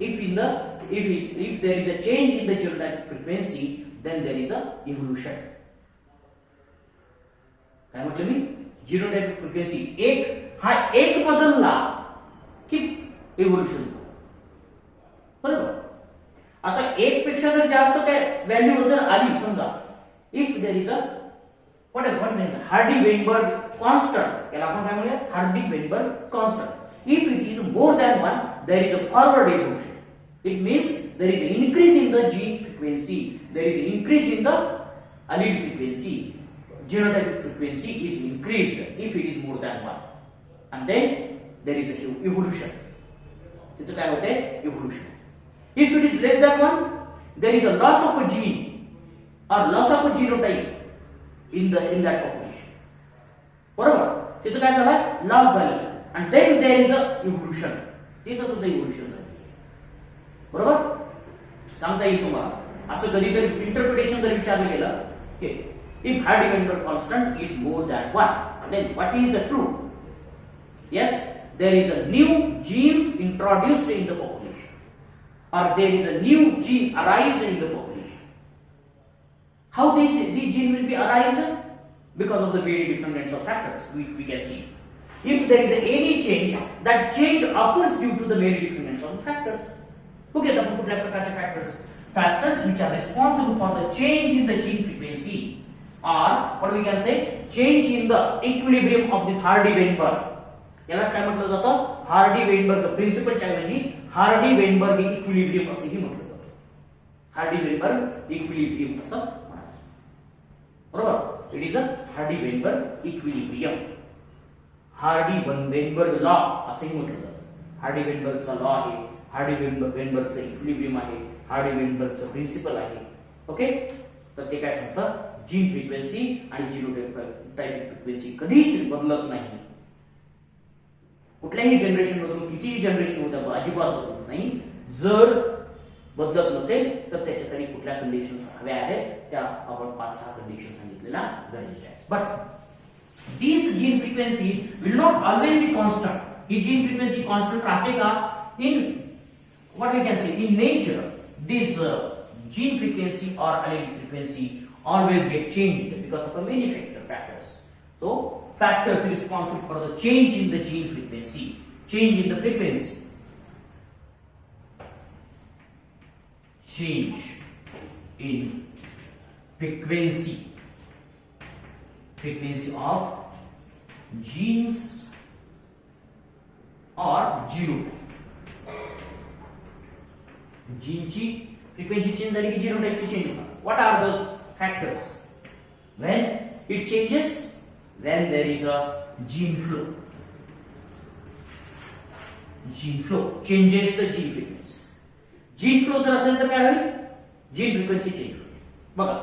if there is a change in the genotypic frequency, then there is a evolution. काय म्हटलं मी? Genotypic frequency हा एक बदलला की evolution झालं. बरोबर. आता 1 पेक्षा जर जास्त काय व्हॅल्यू जर आली समजा, if there is a Hardy Weinberg constant, याला आपण काय म्हणूया? Hardy Weinberg constant. If it is more than 1, there is a forward evolution. It means there is an increase in the gene frequency. There is an increase in the allele frequency. Genotypic frequency is increased if it is more than 1. And then there is a evolution. तिथे काय होते? Evolution. If it is less than 1, there is a loss of a gene or loss of a genotype in that population. बरोबर. तिथे काय झालं? Loss झालं. And then there is a evolution. तिथं सुद्धा इव्होल्यूशन झाली. बरोबर. सांगता येईल तुम्हाला असं कधीतरी इंटरप्रिटेशन जर विचारलं गेलं की if Hardy-Weinberg constant is more than 1, then what is the truth? Yes, there is a new genes introduced in the population, or there is a new gene arised in the population. How the gene will be arised? Because of the very different kinds of factors we can see. If there is any change, that change occurs due to the many different kinds of factors. बघूयात आपण कुठल्या प्रकारचे factors which are responsible for the change in the gene frequency, or what we can say change in the equilibrium of this Hardy-Weinberg. यालाच काय म्हटलं जातं? Hardy-Weinberg प्रिन्सिपलच्या ऐवजी Hardy-Weinberg equilibrium असंही म्हटलं जातं. हार्डी-वेनबर्ग इक्विलिब्रियम असं म्हणायचं. बरोबर. It is a Hardy-Weinberg equilibrium. Hardy-Weinberg law असंही म्हटलं जातं. हार्डी-वेनबर्गचा लॉ आहे, हार्डी-वेनबर्गचं इक्विलिब्रियम आहे, हार्डी-वेनबर्गचं प्रिन्सिपल आहे. ओके. तर ते काय सांगतं? जीन फ्रिक्वेन्सी आणि जीनोटाइपिक फ्रिक्वेन्सी कधीच बदलत नाही. कुठल्याही जनरेशन मधून कितीही जनरेशन होत्या अजिबात बदलत नाही. जर बदलत नसेल तर त्याच्यासाठी कुठल्या कंडिशन्स हव्या आहेत त्या आपण 5-6 कंडिशन सांगितलेल्या गरजेच्या आहेत. But this gene frequency will not always be constant. He gene frequency constant राहते का? In what we can say in nature, this gene frequency or allele frequency always get changed because of many factors. So factors responsible for the change in the gene frequency, change in the frequency. change in frequency of genes or genotype. जीनची frequency change झाली की जीनोटाइपची change होणार. What are those factors? When it changes, then there is a gene flow. Gene flow changes the gene frequency. Gene flow जर असेल तर काय होईल? जीन फ्रिक्वेन्सी चेंज होईल. बघा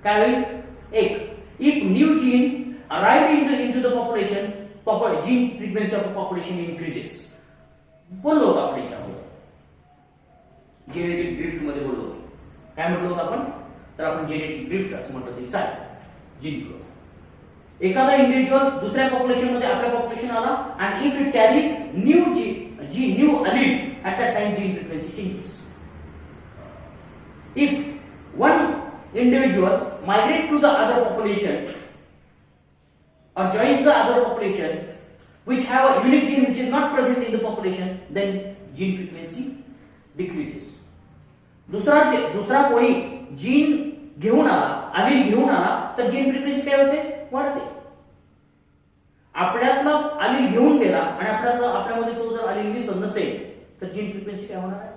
काय होईल? एक, if new gene arrived into the population, gene frequency of the population increases. बोललो होतो आपण याच्यावर, जेनेटिक ड्रिफ्ट मध्ये बोललो होतो. काय म्हटलं होतं आपण? तर आपण जेनेटिक ड्रिफ्ट असं म्हणतो ते चालेल. जीन फ्लो, एखादा इंडिव्हिज्युअल दुसऱ्या पॉप्युलेशन मध्ये आपल्या पॉप्युलेशन आला and if it carries new new allele, at that time gene frequency changes. If one individual migrate to the other population or joins the other population which have a unique gene which is not present in the population, then gene frequency decreases. दुसरा कोणी gene घेऊन आला, allele घेऊन आला, तर gene frequency काय होते? वाढते. आपल्यातला allele घेऊन गेला आणि आपल्यामध्ये तो जर allele दिसत नसेल तर जीन फ्रिक्वेन्सी काय होणार आहे?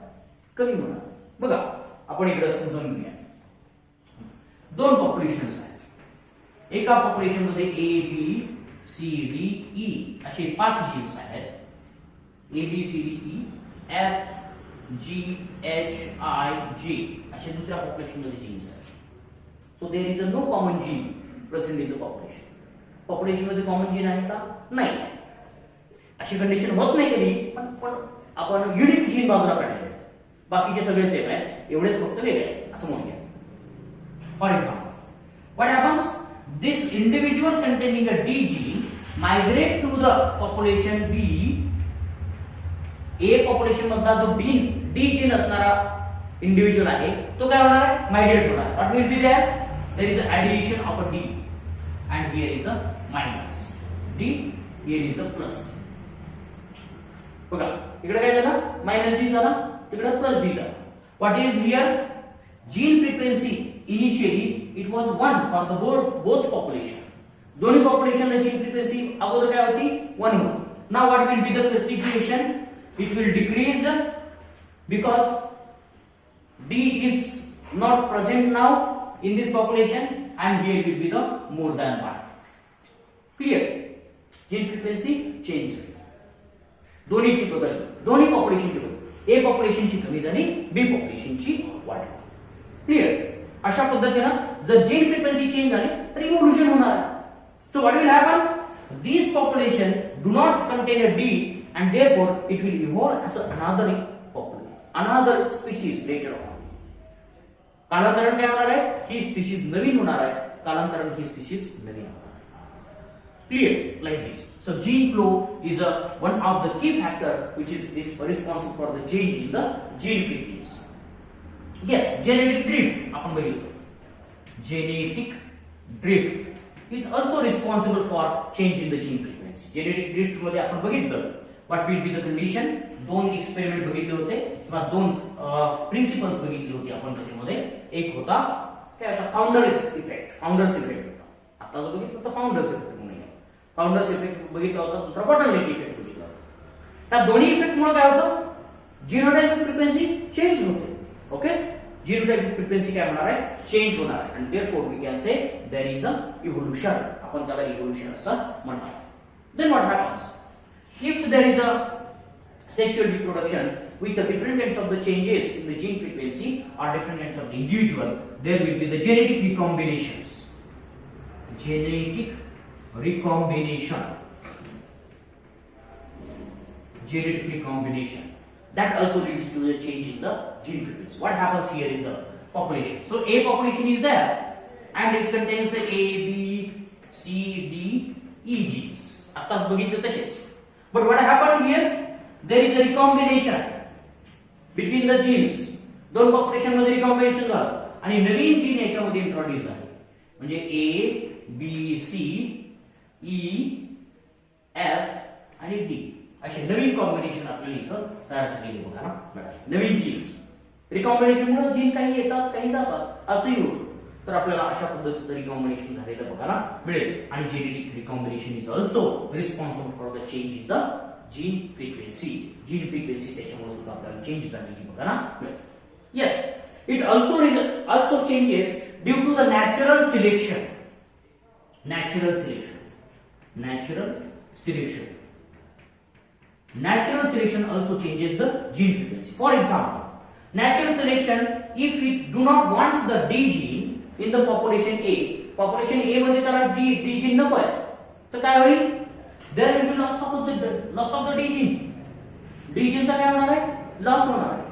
कमी होणार. बघा आपण इकडे समजून घेऊया. दोन पॉप्युलेशन्स आहेत. एका पॉप्युलेशन मध्ये A B C D E असे 5 जीन्स आहेत. A B C D E F G H I J असे दुसऱ्या पॉप्युलेशन मध्ये जीन्स आहेत. So there is a no common gene present in the population. Population मध्ये common gene आहे का? नाही. अशी कंडिशन होत नाही कधी, पण आपण युनिक जीन बाजूला काढले, बाकीचे सगळे सेम आहेत, एवढेच फक्त वेगळे आहेत असं म्हणूया. For example, what happens? This individual containing a D gene migrate to the population B. A population मधला जो डी जीन असणारा इंडिव्हिज्युअल आहे तो काय होणार आहे? मायग्रेट होणार. What will be there? There is a addition of a D and here is the minus d, here is the plus. बघा इकडे काय झालं? मायनस डी झाला, तिकडे प्लस डी झाला. What is here? Gene frequency initially it वाज 1 for the both population. दोन्ही पॉप्युलेशनला gene frequency अगोदर काय होती? 1 होती. Now what will be the situation? It will decrease because d is not present now in this population and here will be the more than 1. Clear? Gene frequency change. दोन्हीची बदल, दोन्ही पॉप्युलेशनची बदल. ए पॉप्युलेशनची कमी झाली, बी पॉप्युलेशनची वाढली. क्लिअर? अशा पद्धतीने जर जीन फ्रिक्वेन्सी चेंज झाली तर इव्होल्यूशन होणार आहे. So what will happen? This population do not contain a D and therefore it will evolve as another population, another species later on. कालांतरण काय होणार आहे? ही स्पीशीज नवीन होणार आहे, कालांतरण ही स्पीशीज नवीन होणार आहे. Clear? Like this. So gene flow is one of the key factor which is responsible for the change in the gene frequency. Yes, genetic drift आपण बघितलं. Genetic drift is also responsible for change in the gene frequency. Genetic drift मध्ये आपण बघितलं what will be the condition. दोन experiment बघितले होते किंवा दोन प्रिन्सिपल्स बघितले होते आपण त्याच्यामध्ये. एक होता काय होता? फाउंडर्स इफेक्ट होता. आता जो बघितलं होतं फाउंडर्स इफेक्ट म्हणून. फाउंडर्स इफेक्ट बघितला होता, दुसरा बॉटलनेक इफेक्ट बघितला होता. त्या दोन्ही इफेक्ट मुळे काय होतं? जीनोटाइपिक फ्रिक्वेन्सी चेंज होते. ओके, जीनोटाइपिक फ्रिक्वेन्सी काय होणार आहे? चेंज होणार आहे. आणि therefore we can say there is a evolution. आपण त्याला इव्होल्यूशन असं म्हणणार. Then what happens? If there is a sexual reproduction with the different kinds of the changes in the gene frequency or different kinds of the individual, there will be the genetic recombinations. Genetic recombination. Genetic recombination. That also leads to the change in the gene frequency. What happens here in the population? So A population is there and it contains A, B, C, D, E genes. आताच बघितलं तसेच. But what happened here? There is a recombination between the genes. दोन population मध्ये recombination झालं आणि नवीन gene याच्यामध्ये introduce झाले. म्हणजे A B C E F आणि डी असे नवीन कॉम्बिनेशन आपल्याला इथं तयार झालेले बघायला मिळाले. नवीन जीन्स. रिकॉम्बिनेशन मुळे जीन काही येतात काही जातात असंही होतं. तर आपल्याला अशा पद्धतीचं रिकॉम्बिनेशन झालेलं बघायला मिळेल. आणि genetic recombination is also responsible for the change in the gene frequency. Gene frequency त्याच्यामुळे सुद्धा आपल्याला चेंज झालेली बघायला मिळते. Yes, it also changes due to the natural selection. Natural selection also changes the gene frequency. For example, natural selection, if it do not wants the D gene in the population A मध्ये त्याला D gene नको आहे, तर काय होईल? There will be loss of the D gene. D gene चा काय होणार आहे? लॉस होणार आहे.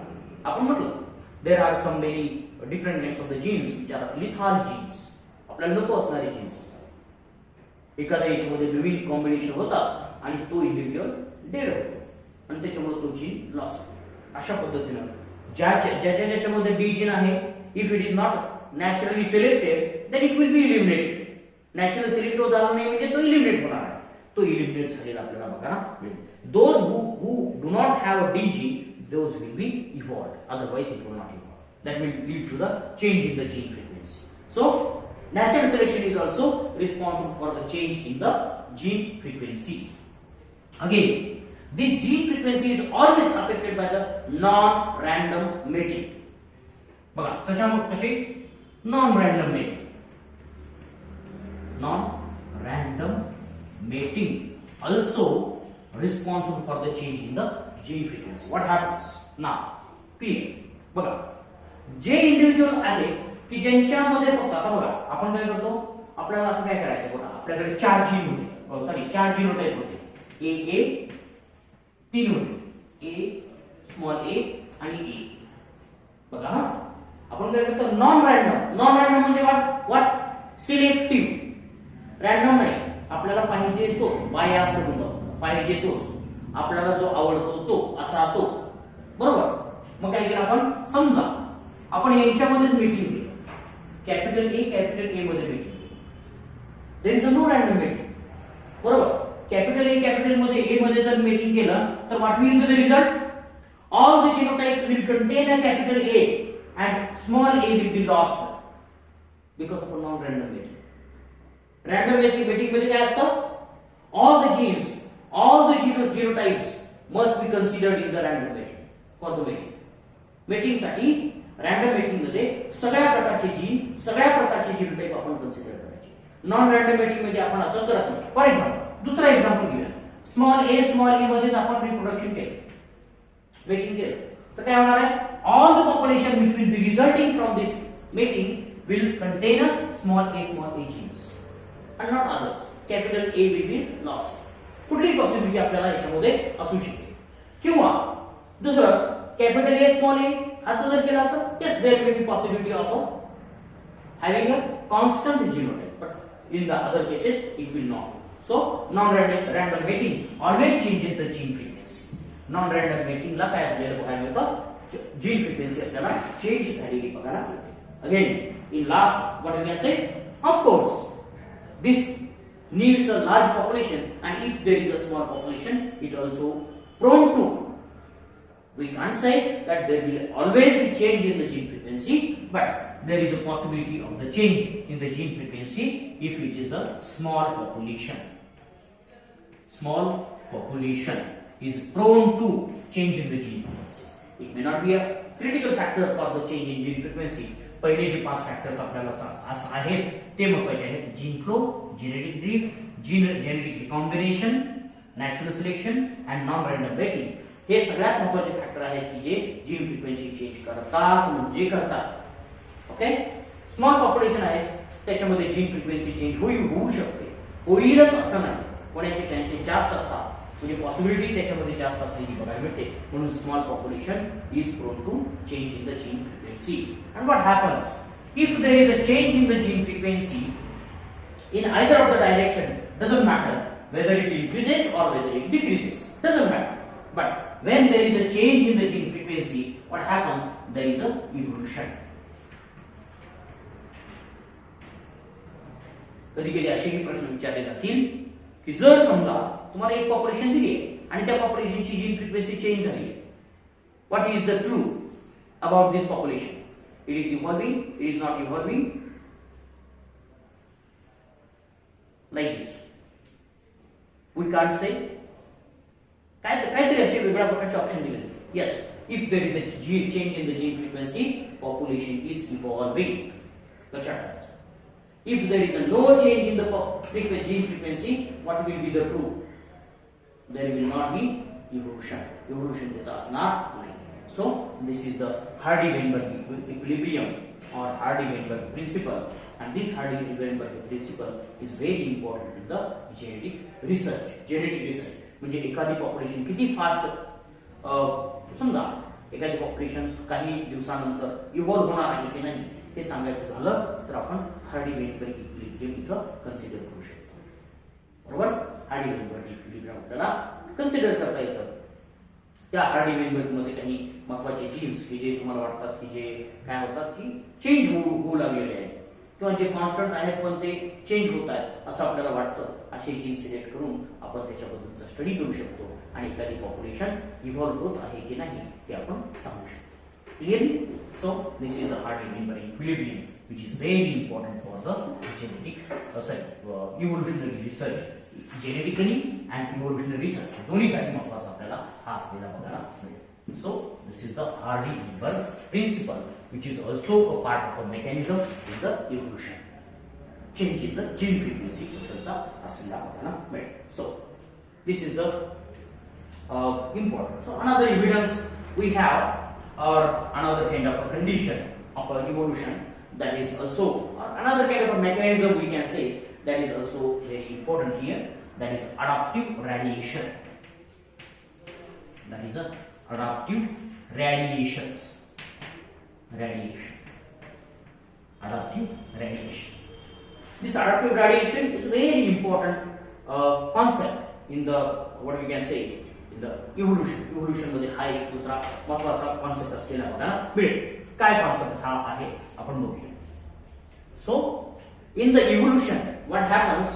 आपण म्हटलं there are some many different kinds of the genes which are lethal genes. आपल्याला नको असणारे जीन्स असतात. एखाद्या याच्यामध्ये नवीन कॉम्बिनेशन होतात आणि तो इंडिव्हिज्युअल डेड होतो आणि त्याच्यामुळे तो जीन लॉस होतो. अशा पद्धतीने ज्याच्यामध्ये डी जीन आहे, if it is not naturally selected then it will be eliminated. Natural select झाला नाही म्हणजे तो इलिमिनेट होणार आहे. तो इलिमिनेट झालेला आपल्याला बघायला मिळेल. Those who do not have D gene, those will be evolved, otherwise it will not evolve. That will lead to the change in the gene frequency. So natural selection is also responsible for the change in the gene frequency. Again, this gene frequency is always affected by the non-random mating. बघा कशी non-random mating also responsible for the change in the gene frequency. What happens now? Clear. बघा, जे individual आहे की ज्यांच्यामध्ये फक्त आता बघा आपण काय करतो, आपल्याला आता काय करायचं बघा, आपल्याकडे 4 जीन होते, 4 जीनोटाइप होते. ए 3 होते, ए स्मॉल ए आणि ए. बघा आपण काय करतो, नॉन रँडम म्हणजे व्हॉट सिलेक्टिव्ह. रँडम नाही, आपल्याला पाहिजे तोच, बायस म्हणतो, पाहिजे तोच, आपल्याला जो आवडतो तो असा तो. बरोबर. मग काय केलं आपण, समजा आपण यांच्यामध्येच मीटिंग केली, कॅपिटल ए मध्ये मीटिंग केली, there is no random meeting. बरोबर. कॅपिटल मध्ये ए मध्ये जर मीटिंग केलं तर what will be the result? All the genotypes will contain a capital A and small A will be lost because of non random meeting. Random meeting मध्ये काय असतं, all the genotypes must be considered in the random mating. For the mating. Mating साठी random mating मध्ये सगळ्या प्रकारचे gene, सगळ्या प्रकारचे genotype आपण कन्सिडर करायचे. नॉन रँडम मेटिंग मध्ये आपण असं करत नाही. फॉर एक्झाम्पल, दुसरा एक्झाम्पल घेऊया. स्मॉल ए मध्येच आपण रिप्रोडक्शन केलं, मेटिंग केलं, तर काय होणार आहे, all the population which will be resulting from this mating will contain small A genes and not others. Capital A will be lost. कुठलीही पॉसिबिलिटी आपल्याला याच्यामध्ये असू शकते. किंवा दुसरं, कॅपिटल ए स्मॉल ए असं जर केलं तर yes, there may be possibility of having a constant genotype, but in the other cases it will not. So non random mating always changes the gene frequency. Non random मेटिंगला काय झालेलं बघायला मिळतं, gene frequency आपल्याला change झालेली बघायला मिळते. Again in last what you can say, of course this needs a large population, and if there is a small population it also prone to, we can't say that there will always be change in the gene frequency, but there is a possibility of the change in the gene frequency if it is a small population. Small population is prone to change in the gene frequency. It may not be a critical factor for the change in gene frequency. पहिले जे 5 factors आपल्याला असं आहेत ते महत्त्वाचे आहेत. Gene flow, genetic drift, genetic recombination, natural selection and non random mating. हे सगळ्यात महत्त्वाचे फॅक्टर आहेत की जे जीन फ्रिक्वेन्सी चेंज करतात म्हणजे करतात. ओके. स्मॉल पॉप्युलेशन आहे त्याच्यामध्ये जीन फ्रिक्वेन्सी चेंज होऊ शकते, होईलच असं नाही, होण्याचे चान्सेस जास्त असतात, म्हणजे पॉसिबिलिटी त्याच्यामध्ये जास्त असलेली बघायला मिळते. म्हणून small population is prone to change in the gene frequency. And what happens if there is a change in the gene frequency in either of the direction? Doesn't matter whether it increases or whether it decreases, doesn't matter. But when there is a change in the gene frequency, what happens? There is a evolution. कधी कधी असेही प्रश्न विचारले जातील की जर समजा तुम्हाला एक पॉप्युलेशन दिली आणि त्या पॉप्युलेशनची जीन फ्रिक्वेन्सी चेंज झाली, what is the true? about this population? It is evolving, it is not evolving, like this. We can't say. काहीतरी असे वेगळ्या प्रकारचे ऑप्शन दिले. Yes, if there is a change in the gene frequency, population is evolving. लक्षात ठेवायचं. If there is a no change in the gene frequency, what will be the true? There will not be evolution. Evolution तिथं असणार नाही. So this is the Hardy-Weinberg equilibrium or Hardy-Weinberg principle, and this Hardy-Weinberg principle is very important in the genetic research. Genetic research म्हणजे एखादी population किती fast समजा एखादी population काही दिवसानंतर इव्हॉल्व्ह होणार आहे की नाही हे सांगायचं झालं तर आपण हार्डी-वेनबर्ग इक्विलिब्रियम इथं कन्सिडर करू शकतो. बरोबर. हार्डी-वेनबर्ग इक्विलिब्रियम आपल्याला कन्सिडर करता येतं. त्या हार्डी-वेनबर्ग मध्ये काही महत्वाचे जीन्स की जे तुम्हाला वाटतात की जे काय होतात की चेंज होऊ लागलेले आहेत किंवा जे कॉन्स्टंट आहेत पण ते चेंज होत आहेत असं आपल्याला वाटतं, असे जीन सिलेक्ट करून आपण त्याच्याबद्दलचा स्टडी करू शकतो आणि एखादी पॉप्युलेशन इव्हॉल्व्ह होत आहे की नाही ते आपण सांगू शकतो. Clearly. So this is the Hardy-Weinberg equilibrium which is very important for the evolutionary research, genetically and evolutionary research दोन्हीसाठी महत्त्वाचा आपल्याला हा असलेला बघायला मिळेल. So this is the Hardy-Weinberg principle which is also a part of a mechanism in the evolution. Change in the gene frequency बद्दलचा असलेला बघायला मिळेल. So this is the important. So another evidence we have or another kind of a condition of evolution that is also another kind of a mechanism we can say that is also very important here, that is adaptive radiation. That is a adaptive radiation. Adaptive radiation. This adaptive radiation is a very important concept in the what we can say in the evolution. Evolution मध्ये हा एक दुसरा महत्त्वाचा concept असलेला बघायला मिळेल. काय concept हा आहे आपण बघूया. So in the evolution what happens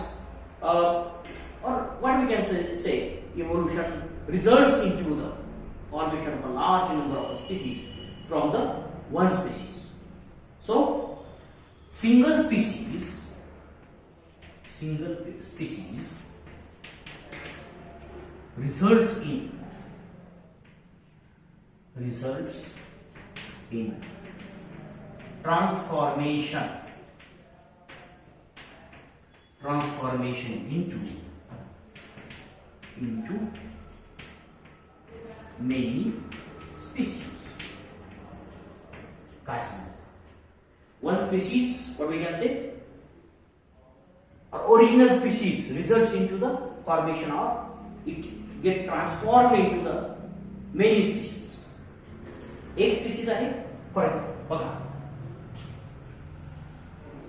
or what we can say evolution results into the formation of a large number of species from the one species. So single species results in transformation into many species. काय सांगू? One species, what we can say, or original species results into the formation or it get transformed into the many species. एक species आहे, for example, बघा.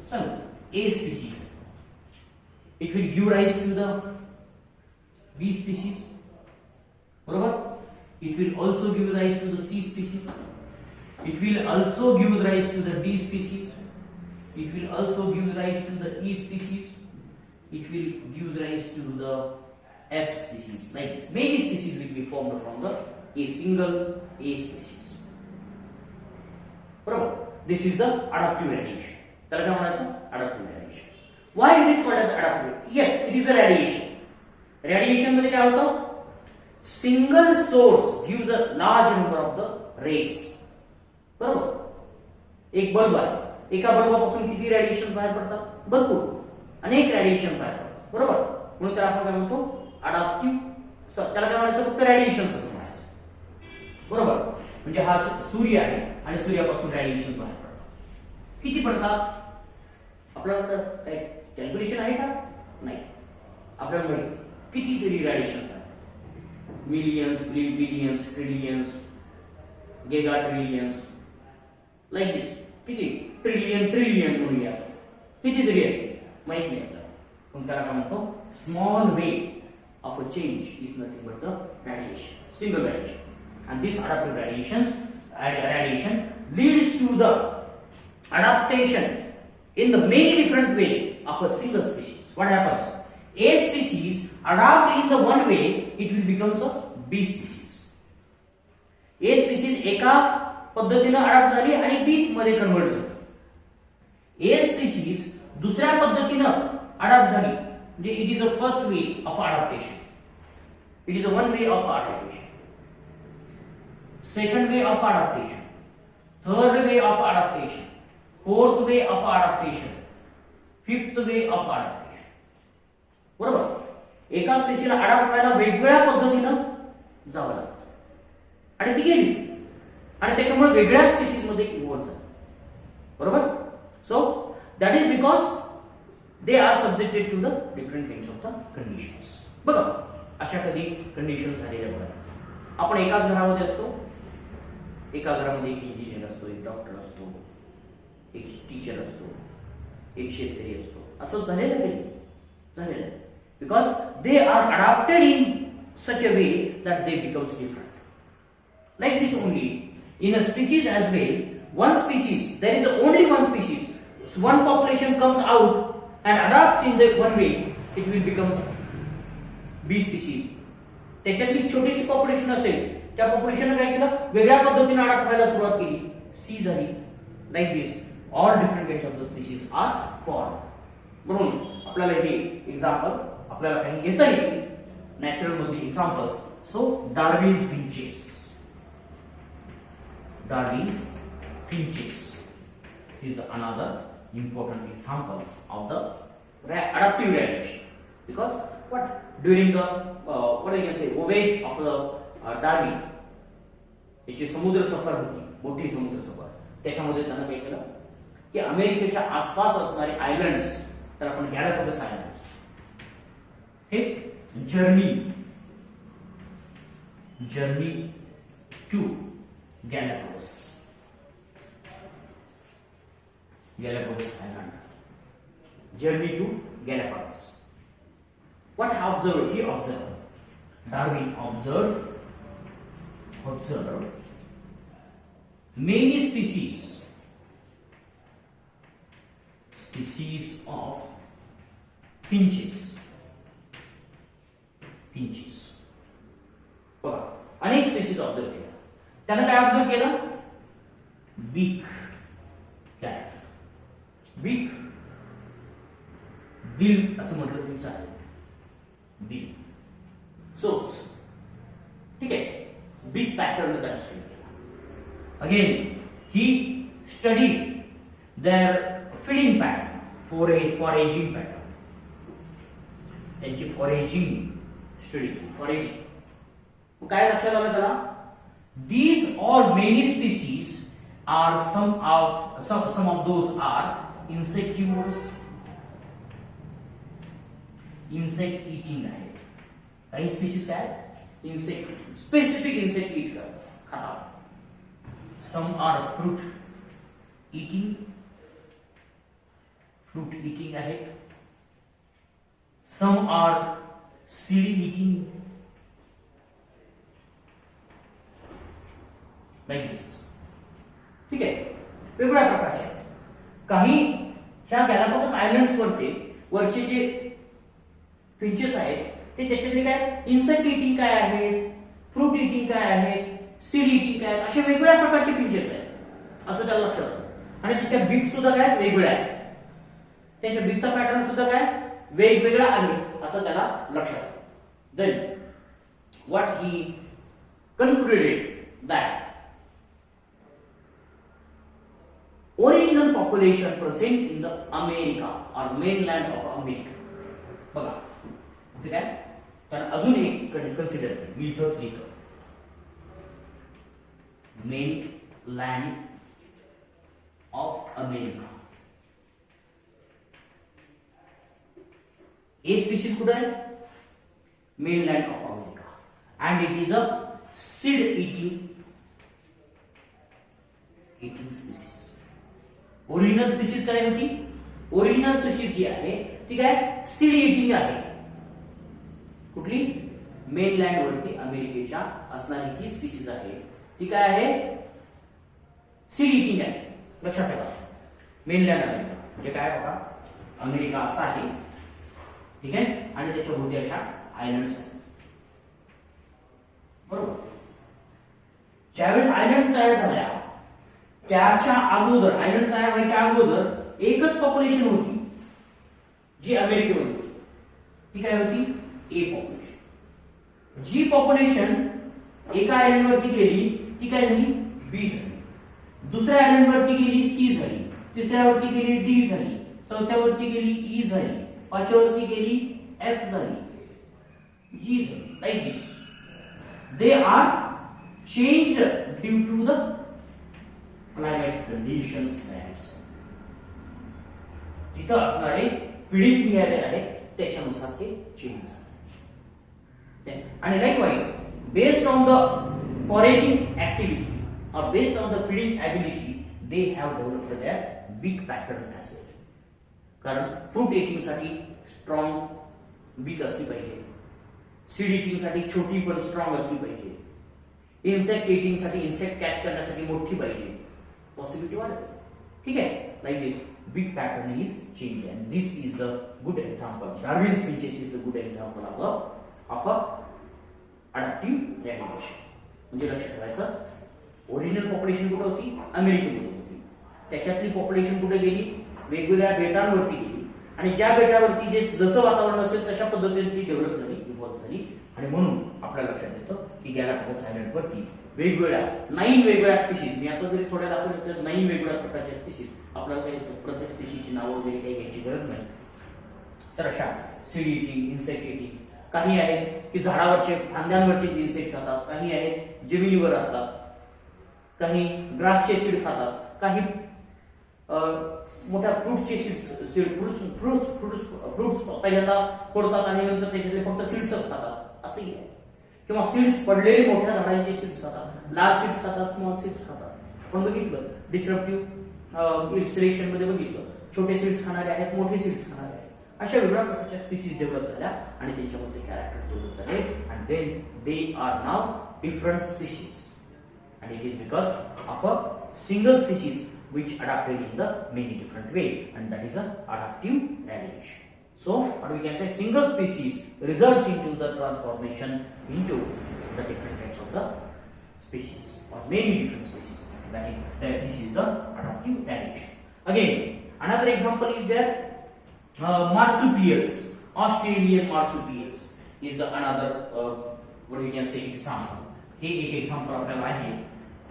सांगू, A species. It will give rise to the B species. बरोबर. It will also give rise to the C species. It will also give rise to the D species. It will also give rise to the E species. It will give rise to the F species. Like this, many species will be formed from a single A species. बरोबर. This is the adaptive radiation. त्याला काय म्हणायचं? Adaptive radiation. Why it is called as adaptive? Yes, it is a radiation. Radiation मध्ये काय होतं? Single source gives a large number of the rays. बरोबर. एक bulb आहे, एका बल्बापासून किती रेडिएशन बाहेर पडतात? भरपूर, अनेक रेडिएशन बाहेर पडतात. बरोबर. म्हणून त्याला आपण काय म्हणतो? अडॅप्टिव्ह. त्याला काय म्हणायचं? फक्त रेडिएशन्स असं म्हणायचं. बरोबर. म्हणजे हा सूर्य आहे आणि सूर्यापासून रेडिएशन बाहेर पडतात. किती पडतात? आपल्याला काय कॅल्क्युलेशन आहे का? नाही. आपल्याला माहिती कितीतरी रेडिएशन आहे. Millions, billions, trillions, giga trillions, like this. किती? ट्रिलियन म्हणूया. कितीतरी असते माहित नाही आपल्याला. पण त्याला काय म्हणतो? Small wave of a change is nothing but the radiation, single radiation. And this adaptive radiation leads to the adaptation in the many different way of a single species. What happens? A species adapt in the one way, it will become a B species. A species एका पद्धतीने adapt झाली आणि बी मध्ये convert झाली. A species दुसऱ्या पद्धतीने adapt झाली म्हणजे it is a first way of adaptation. It is a one way of adaptation. Second way of adaptation, third way of adaptation, fourth way of adaptation, fifth way of adaptation. बरोबर. एका स्पीसीला adapt व्हायला वेगवेगळ्या पद्धतीनं जावं लागतं आणि ती गेली आणि त्याच्यामुळे वेगळ्या स्पीसीज मध्ये इव्हॉल्व झाली. बरोबर. So that is because they are subjected to the different kinds of the conditions. बघा अशा कधी कंडिशन झालेल्या बघा. आपण एकाच घरामध्ये असतो, एका घरामध्ये एक इंजिनियर असतो, एक डॉक्टर असतो, एक टीचर असतो, एक शेतकरी असतो. असं झालेलं कधी झालेलं because they R adapted in such a way that they becomes different. Like this only in a species as well, one species, there is only one species, so one population comes out and adapts in the one way, it will becomes B species. त्याच्यातली छोटीशी population असेल त्या पॉप्युलेशनने काय केलं वेगळ्या पद्धतीने adapt व्हायला सुरुवात केली, सी झाली. Like this all different kinds of the species are form. म्हणून आपल्याला हे एक्झाम्पल आपल्याला काही घेता येईल natural मध्ये examples. So Darwin's finches. Darwin's finches is the another important example of the adaptive radiation. Because what during the what I can say voyage of the Darwin, याची समुद्र सफर होती, मोठी समुद्र सफर. त्याच्यामध्ये त्यांना काय केलं की अमेरिकेच्या आसपास असणारे आयलँड्स, तर आपण गॅलापॅगोस आयलँड्स, हे journey to Galapagos Island. Journey to Galapagos. What he observed? Darwin observed many species of finches. बघा अनेक स्पीसीज ऑब्झर्व केल्या. त्यानं काय ऑब्झर्व केलं? बीक कॅट, बीक बिल असं म्हटलं तरी चालेल, बिल चोच. ठीक आहे. बिग पॅटर्न त्यानं स्टडी केला. Again he studied their feeding pattern, foraging pattern, त्यांची फॉरेजिंग स्टडी फॉरेजिंग. काय लक्षात आलं त्याला? These all many species are some of those are insectivores, insect eating आहेत. काही स्पीसीज काय इन्सेक्ट, स्पेसिफिक इन्सेक्ट ईट खातात. some are fruit eating आहेत. some are seed eating, like this. ठीक आहे. वेगवेगळ्या प्रकारचे आहेत. काही ह्या गॅलापॅगोस आयलँड्स वरचे जे फिंचेस आहेत ते त्याच्यातले काय इन्सेक्ट इटिंग काय आहेत, फ्रूट इटिंग काय आहेत, सीड इटिंग काय आहेत, असे वेगवेगळ्या प्रकारचे फिंचेस आहेत असं त्याला लक्षात आलं. आणि त्याच्या बीक सुद्धा काय वेगवेगळ्या आहेत, त्याच्या बीकचा पॅटर्न सुद्धा काय वेगवेगळा आहे असं त्याला लक्षात आलं. Then what he concluded that original population present in the America or mainland of America. बघा इथे काय तर अजून एक कन्सिडर केलं, मिथच लिहितो. mainland of America. A species कुठे आहे? mainland of America, and it is a seed eating species. Original species काय होती? ओरिजिनल स्पीसीज जी आहे ती काय सीड इटिंग आहे. कुठली? मेनलँड वरती अमेरिकेच्या असणारी जी स्पीसीज आहे ती काय आहे? सीड इटिंग आहे. लक्षात ठेवा. मेनलँड अमेरिका म्हणजे काय बघा अमेरिका असा आहे. ठीक आहे. आणि त्याच्या भोवती अशा आयलँड्स आहेत. बरोबर. ज्यावेळेस आयलँड्स तयार झाल्या त्याच्या अगोदर आयलंड तयार व्हायच्या अगोदर एकच पॉप्युलेशन होती जी अमेरिकेमध्ये होती. ती काय होती? ए पॉप्युलेशन. जी पॉप्युलेशन एका आयलंड वरती गेली ती काय झाली? बी झाली. दुसऱ्या आयलंड वरती गेली सी झाली. तिसऱ्यावरती गेली डी झाली. चौथ्यावरती गेली ई झाली. पाचव्यावरती गेली एफ झाली. जी झाली. Like this they are changed due to the climatic conditions. तिथं असणारे फीडिंग बिहेवियर आहे त्याच्यानुसार ते चेंज झाले. आणि likewise based on the foraging activity or based on the feeding ability they have developed their beak pattern as well. कारण fruit eating साठी strong बीक असली पाहिजे. सीड ईटिंग साठी छोटी पण स्ट्रॉंग असली पाहिजे. इन्सेक्ट ईटिंग साठी इन्सेक्ट कॅच करण्यासाठी मोठी पाहिजे. पॉसिबिलिटी वाढते. ठीक आहे. Like this beak pattern is changed and this is the good example. Darwin's finches is the good example of a adaptive readaptation. म्हणजे लक्षात ठेवायचं ओरिजिनल पॉप्युलेशन कुठे होती? अमेरिकेमध्ये होती. त्याच्यातली पॉप्युलेशन कुठे गेली? वेगवेगळ्या बेटांवरती गेली आणि ज्या बेटावरती जे जसं वातावरण असेल तशा पद्धतीने ती डेव्हलप झाली, इव्हॉल्व झाली. आणि म्हणून आपल्या लक्षात येतं की गॅलापॅगोस आयलंड वरती वेगवेगळ्या 9 वेगवेगळ्या स्पीशीज, मी आता जरी थोड्या दाखवल्या असल्या 9 वेगवेगळ्या प्रकारच्या स्पीशीज, आपल्याला काही प्रत्येक स्पीशीजची नावं वगैरे काही घ्यायची गरज नाही. तर अशा सीड इटिंग, इन्सेक्ट इटिंग काही आहेत की झाडावरचे फांद्यांवरचे इन्सेक्ट खातात, काही आहेत जमिनीवर राहतात, काही ग्रासचे सीड खातात, काही मोठ्या फ्रुट्सचे सीड फ्रुट्स पहिल्यांदा फोडतात आणि नंतर त्याच्यातले फक्त सीड्सच खातात असंही आहे. किंवा सीड्स पडलेले मोठ्या झाडांचे सीड्स खातात, लार्ज सीड्स खातात, स्मॉल सीड्स खातात. आपण बघितलं डिस्ट्रप्टिव्ह सिलेक्शन मध्ये बघितलं छोटे सीड्स खाणारे आहेत, मोठे सीड्स खाणारे आहेत. अशा वेगवेगळ्या प्रकारच्या स्पीसीज डेव्हलप झाल्या आणि त्यांच्यामध्ये कॅरेक्टर्स डेव्हलप झाले and then they are now different species. And it is because of a single species which adapted in the many different way, and that is a adaptive adaptation. So what we can say, single species results into the transformation into the different types of the species or many different species. This is the adaptive adaptation. Again, another example is there. Marsupials, Australian marsupials is the another what we can say example. हे एक example आपल्याला आहे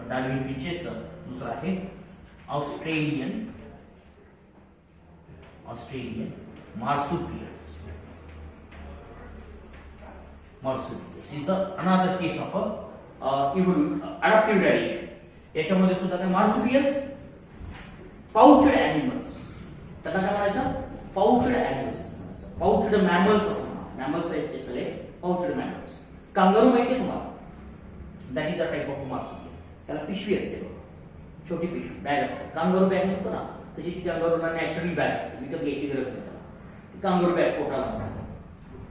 Darwin finches. दुसरा आहे Australian marsupials. Marsupials is the another case of adaptive radiation. याच्यामध्ये सुद्धा काय marsupials pouched animals, त्यांना काय म्हणायचं? पाउच्ड एनिमल्स असं म्हणायचं. पाउच्ड मॅमल्स असं म्हणा. मॅमल्स आहेत ते सगळे पाउच्ड मॅमल्स. कांगारू माहिती आहे तुम्हाला? That is a type of marsupial. त्याला पिशवी असते, छोटी पिशवी बॅग असते. कांगारू बॅग म्हणतो ना तशी ती कांगारूला नॅचरली बॅग असते, विकत घ्यायची गरज नाही त्याला. ती कांगारू बॅग पोटाला असते.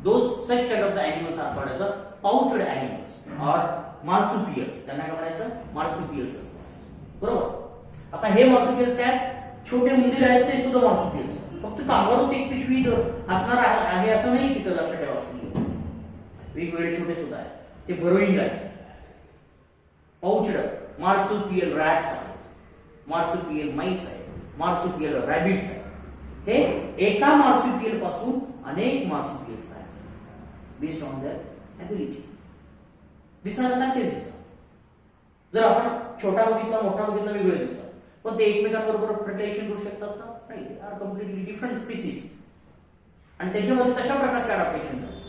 Those such kind of the animals are called as a pouched animals or marsupials. त्यांना काय म्हणायचं? मार्सुपियल्स असं. बरोबर. आता हे मार्सुपियल्स काय? छोटे उंदीर आहेत ते सुद्धा मार्सुपियल्स. फक्त कांगारूच एक पिशवी असणार आहे असं नाही की लक्षात ठेवा. वेगवेगळे छोटे सुद्धा आहेत, ते बरोईंग आहेत. पाउच्ड मार्सुपियल रॅट्स आहेत, मार्सुपियल माईस आहेत, मार्सुपियल रॅबिट्स आहेत. हे एका मार्सुपियल पासून अनेक मार्सुपियल्स तयार झाले बेस्ड ऑन देअर एबिलिटी. दिसण्यासारखेच दिसतात. जर आपण छोटा बघितला मोठा बघितला वेगळे दिसतात, पण ते एकमेकांबरोबर प्रोटेक्शन करू शकतात का? नाही. They are completely different species आणि त्याच्यामध्ये तशा प्रकारचे अडॅप्टेशन झाले.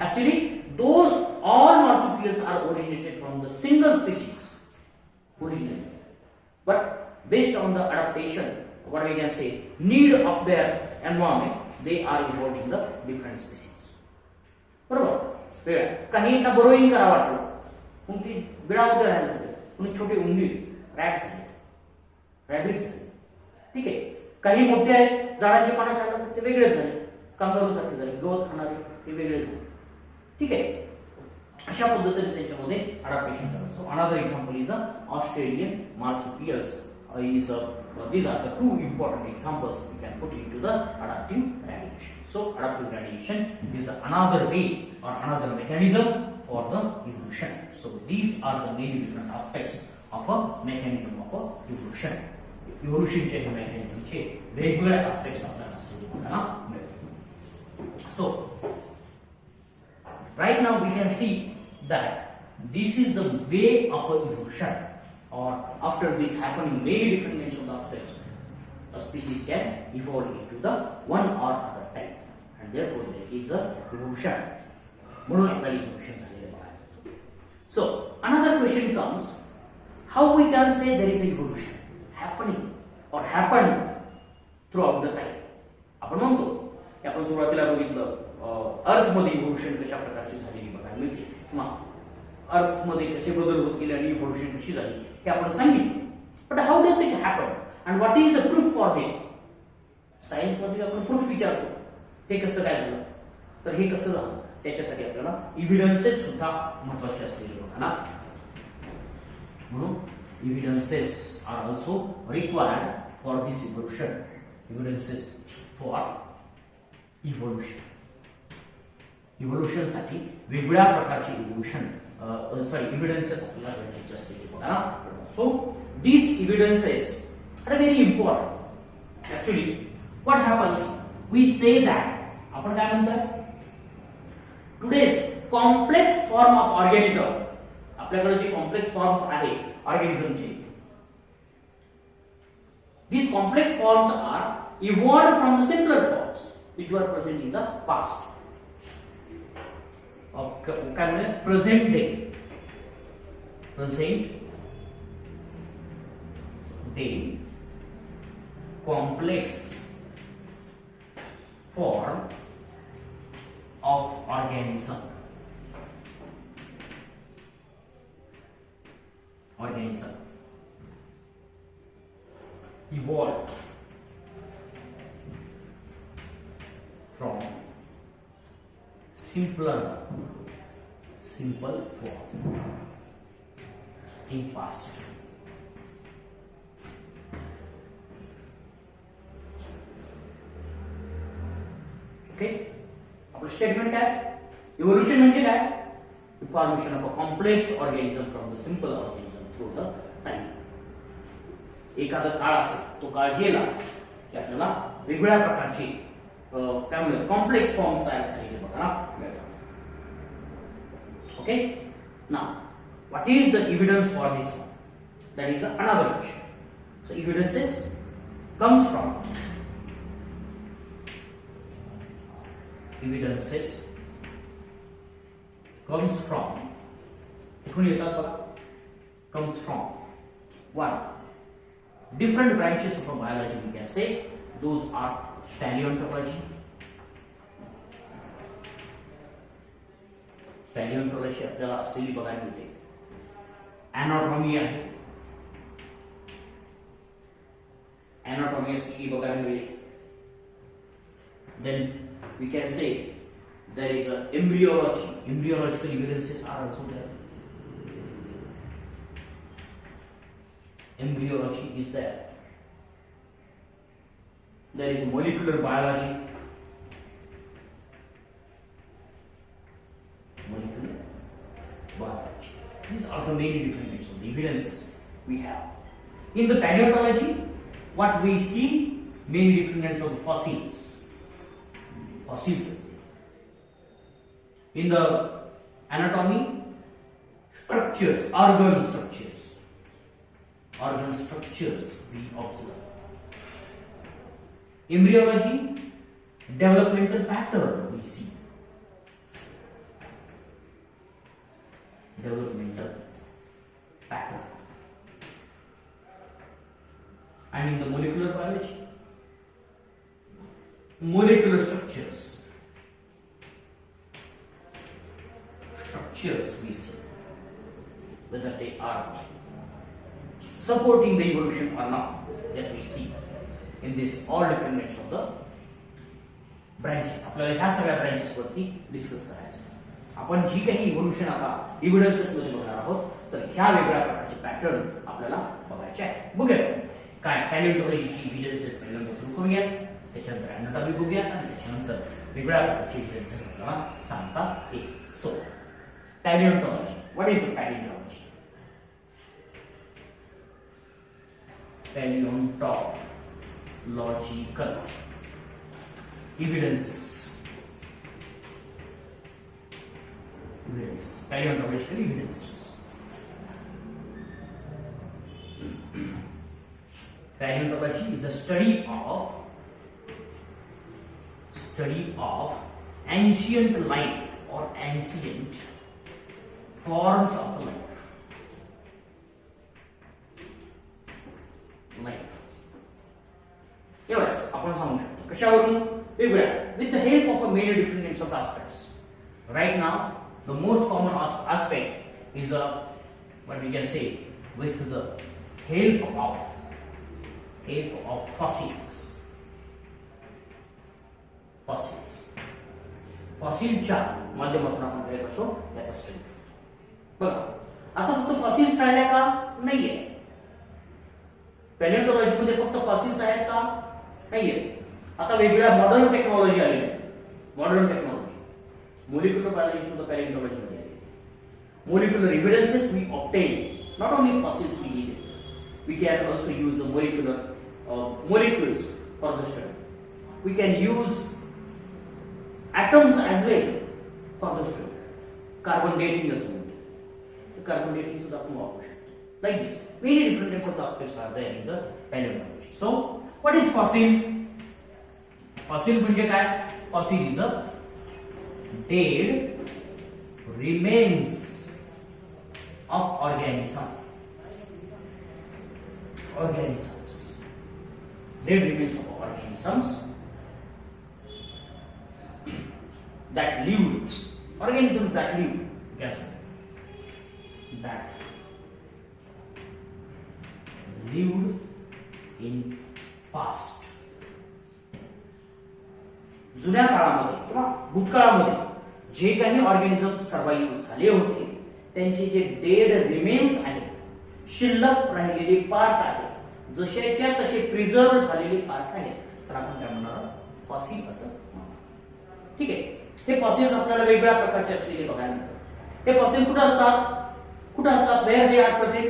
Actually those all marsupials are originated from the single species originally, but based on the adaptation, what we can say, need of their environment, they are evolved in the different species. बरोबर. काहींना बरोईंग करा वाटलं मग ते बिळामध्ये राहायला लागले, म्हणून छोटे उंदीर रॅट झाले, रॅबिट झाले. ठीक आहे. काही मोठे आहेत झाडांचे पानं खायला ते वेगळे झाले, कांगारू सारखे झाले, गवत खाणारे ते वेगळे झाले. ठीक आहे. अशा पद्धतीने त्यांच्यामध्ये अडॅप्टेशन झालं. So another example is Australian marsupials. These are the two important examples we can put into the adaptive radiation. So adaptive radiation is the another way or another mechanism for the evolution. So these are the many different aspects of a mechanism of a evolution. इव्होल्युशनचे हे मेकॅनिझमचे वेगवेगळे aspects आपल्याला study करायला मिळतील. So right now we can see that this is the way of evolution, or after this happening many different kinds of aspects, a species can evolve into the one or other type, and therefore there is a evolution. म्हणून आपल्याला evolution झालेले बघायला. So another question comes, how we can say there is evolution happening or happened throughout the time. आपण म्हणतो की आपण सुरुवातीला बघितलं अर्थ मध्ये इव्होल्युशन कशा प्रकारची झालेली बघायला मिळते, किंवा अर्थ मध्ये कसे बदल होत गेले आणि इव्होल्युशन कशी झाली हे आपण सांगितले. But how does it happen and what is the proof for this? Science मध्ये आपण प्रूफ विचारतो, हे कसं काय झालं, तर हे कसं झालं त्याच्यासाठी आपल्याला इव्हिडन्सेस सुद्धा महत्वाचे असलेले बघा ना. म्हणून evidences are also required for this evolution. Evidences for evolution. Evolution साठी वेगवेगळ्या प्रकारचे इव्हिडन्सेस आपल्याला गरजेचे असलेले बघा ना. So these evidences are very important. Actually what happens, we say that आपण काय म्हणतो, today's complex form of organism, आपल्याकडे जे कॉम्प्लेक्स फॉर्म्स आहे ऑर्गॅनिझमचे, these complex forms are evolved from the simpler forms which were present in the past. काय म्हणजे present day complex form of organism evolved from simple form in past. Okay, आपलं statement काय, evolution म्हणजे काय, formation of a complex organism from the simple organism through the time. एखादा काळ असेल, तो काळ गेला की आपल्याला वेगवेगळ्या प्रकारचे काय म्हणतात कॉम्प्लेक्स फॉर्म्स तयार झालेले बघायला मिळतात. Okay, now what is the evidence for this one? That is the another question. So evidences comes from इथून येतात बघा, comes from one, different branches of biology we can say. Those are paleontology. पॅलिओन्टॉलॉजी आपल्याला असलेली बघायला मिळते. Anatomy आहे, anatomy असलेली बघायला मिळते. Then we can say there is a embryology. Embryological evidences are also there. Embryology is there. There is molecular biology. These are the many different kinds of evidences we have. In the paleontology, what we see, many different kinds of fossils. In the anatomy, structures, organ structures we observe. Embryology, developmental pattern we see. Developmental pattern. And in the molecular biology, molecular structures we see, whether they are supporting the evolution or not, that we see in this all different kinds of the branches. आपल्याला ह्या सगळ्या branches वरती discuss करायचं. आपण जी काही evolution आता evidences मध्ये बघणार आहोत, तर ह्या वेगळ्या प्रकारचे पॅटर्न आपल्याला बघायचे आहे. बघूया काय पॅलिओन्टॉलॉजीची इव्हिडन्सेस पहिल्यांदा सुरू करूया, त्याच्यानंतर एनाटॉमी बघूया आणि त्याच्यानंतर वेगळ््या प्रकारचे इव्हिडन्सेस आपल्याला सांगता येईल. So palaeontology, what is the palaeontology? paleontological evidences. Paleontological evidences. Paleontology is the study of ancient life or ancient forms of life. एवढंच आपण सांगू शकतो. कशावरून? वेगवेगळ्या with the help of many different kinds of aspects. Right now, the most common aspect is what we can say with the help of fossils. फॉसिलच्या माध्यमातून आपण काय करतो याचा स्टडी. बघा आता फक्त फॉसिल्स राहिल्या का? नाहीये. पॅलिओन्टॉलॉजी मध्ये फक्त फॉसिल्स आहेत का? नाहीये. आता वेगवेगळ्या मॉडर्न टेक्नॉलॉजी आलेली आहे. मॉडर्न टेक्नॉलॉजी मोलिक्युलर बायोलॉजी सुद्धा पॅलिओन्टॉलॉजी मध्ये आली. Molecular evidences we obtain not only fossils we need. We can also use the molecules for the study. We can use atoms as well for the study. Carbon dating as well. The carbon dating is also option. Like this, many different types of aspects are there in the paleontology. So, what is fossil? Fossil म्हणजे काय? Fossil is a dead remains of organisms. Dead remains of organisms that lived. Organisms that lived. Yes. That lived in past. जुन्या काळामध्ये किंवा भूतकाळामध्ये जे काही organism survive झाले होते त्यांचे जे डेड रिमेन्स आहेत, शिल्लक राहिलेले पार्ट आहेत, जशाच्या तसे प्रिझर्व झालेले पार्ट आहेत, तर आपण काय म्हणणार? फॉसिल असं म्हणतो. ठीक आहे. हे फॉसिल्स आपल्याला वेगवेगळ्या प्रकारचे असलेले बघायला मिळतात. हे फॉसिल कुठे असतात? Where they are present?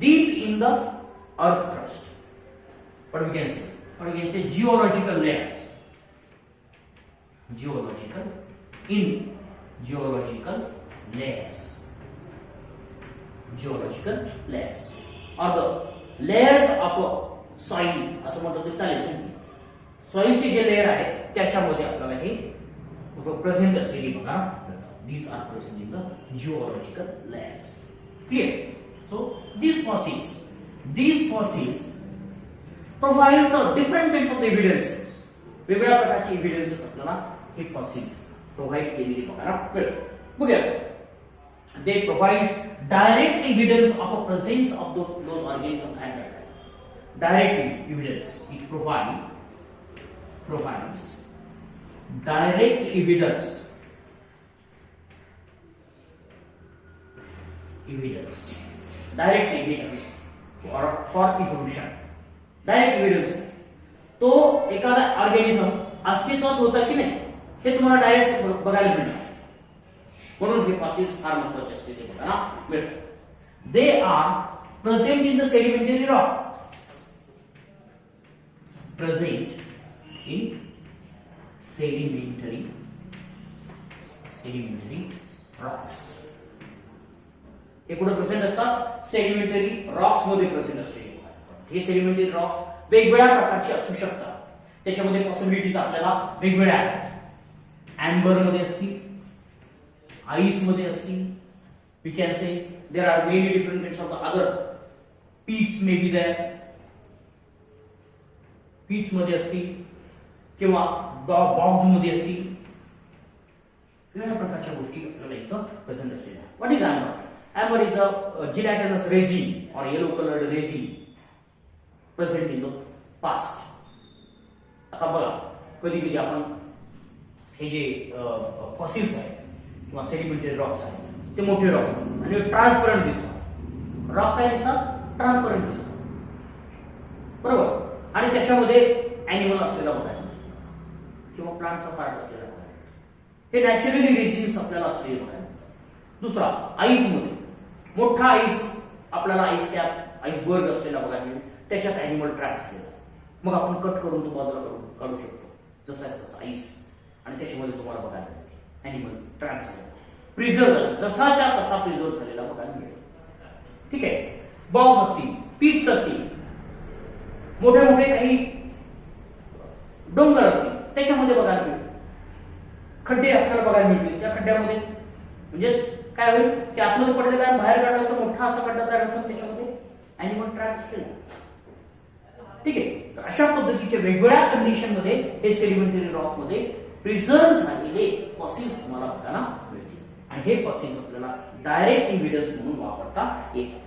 Deep in the earth crust. What we can say geological layers. Geological layers or the layers of soil असं म्हणतो ते चालेल. सॉइलचे जे लेयर आहेत त्याच्यामध्ये आपल्याला हे प्रेझेंट असलेली बघा. These are present in the geological layers. Clear? So these fossils provides different kinds of evidences. वेगवेगळ्या प्रकारचे एव्हिडन्सेस आपल्याला हे फॉसिल्स प्रोव्हाइड केलेली बघायला मिळतात. बघूया. They provides direct evidence of a presence of those organisms at that time. Direct evidence. It provides direct evidence for evolution. Direct evidence. तो एखादा ऑर्गॅनिझम अस्तित्वात होता की नाही हे तुम्हाला डायरेक्ट बघायला मिळतं. म्हणून हे फॉसिल्स फार महत्त्वाचे असलेले बघायला मिळतात. दे are present in the sedimentary rock. Sedimentary Roxx. हे कुठे प्रेझेंट असतात? सेडिमेंटरी रॉक्स मध्ये प्रेझेंट असलेले. हे सेडिमेंटरी रॉक्स वेगवेगळ्या प्रकारचे असू शकतात. त्याच्यामध्ये पॉसिबिलिटीज आपल्याला वेगवेगळ्या आहेत. एम्बर मध्ये असतील, आईस मध्ये असतील. We can say there are many different kinds of the other pits may be there. Pits मध्ये असतील किंवा बॉग्स मध्ये असतील. वेगवेगळ्या प्रकारच्या गोष्टी आपल्याला इथं प्रेझेंट असलेल्या. What is amber? Amber is the gelatinous resin और yellow coloured resin present in the past. आता बघा कधी कधी आपण हे जे फॉसिल्स आहेत किंवा सेडिमेंटरी रॉक्स आहेत ते मोठे रॉक असतात आणि ट्रान्सपरंट दिसतात. रॉक काय दिसतात? ट्रान्सपरंट दिसतात. बरोबर. आणि त्याच्यामध्ये अॅनिमल असलेला बघायला किंवा प्लांटचा पार्ट असलेला बघायला. हे नॅचरली रेझिन्स आपल्याला असलेले बघायला. दुसरा आईस मध्ये मोठा आईस आपल्याला आईस कॅप आईसबर्ग असलेला बघायला मिळेल. त्याच्यात ॲनिमल ट्रॅप झालेला. मग आपण कट करून तो बाजूला काढू शकतो, जसा आहे तसा आईस, आणि त्याच्यामध्ये तुम्हाला बघायला मिळेल ॲनिमल ट्रॅप झालेला, प्रिझर्व झाला, जसाच्या तसा प्रिझर्व झालेला बघायला मिळेल. ठीक आहे. बॉम्ब असतील, पीट्स असतील, मोठे मोठे काही डोंगर असतील, त्याच्यामध्ये बघायला मिळतील, खड्डे आपल्याला बघायला मिळतील. त्या खड्ड्यामध्ये म्हणजेच काय होईल की आतमध्ये पडलेला आहे, बाहेर काढला तर मोठा असा खड्डा तयार होतो, त्याच्यामध्ये ॲनिमल ट्रॅप झालेला. ठीक आहे. तर अशा पद्धतीच्या वेगवेगळ्या कंडिशन मध्ये हे सेडिमेंटरी रॉक मध्ये प्रिझर्व झालेले फॉसिल्स तुम्हाला बघायला मिळतील, आणि हे फॉसिल्स आपल्याला डायरेक्ट एव्हिडन्स म्हणून वापरता येतात.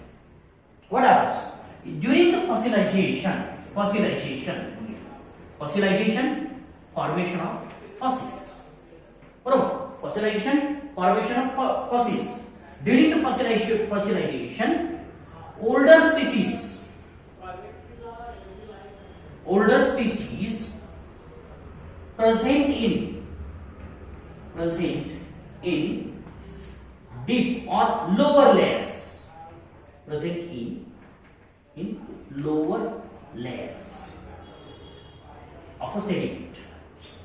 What happens during the fossilization, formation of fossils. बरोबर, fossilization, formation of fossils. During the fossilization, older species present in deep or lower layers. Present in lower layers of a sediment.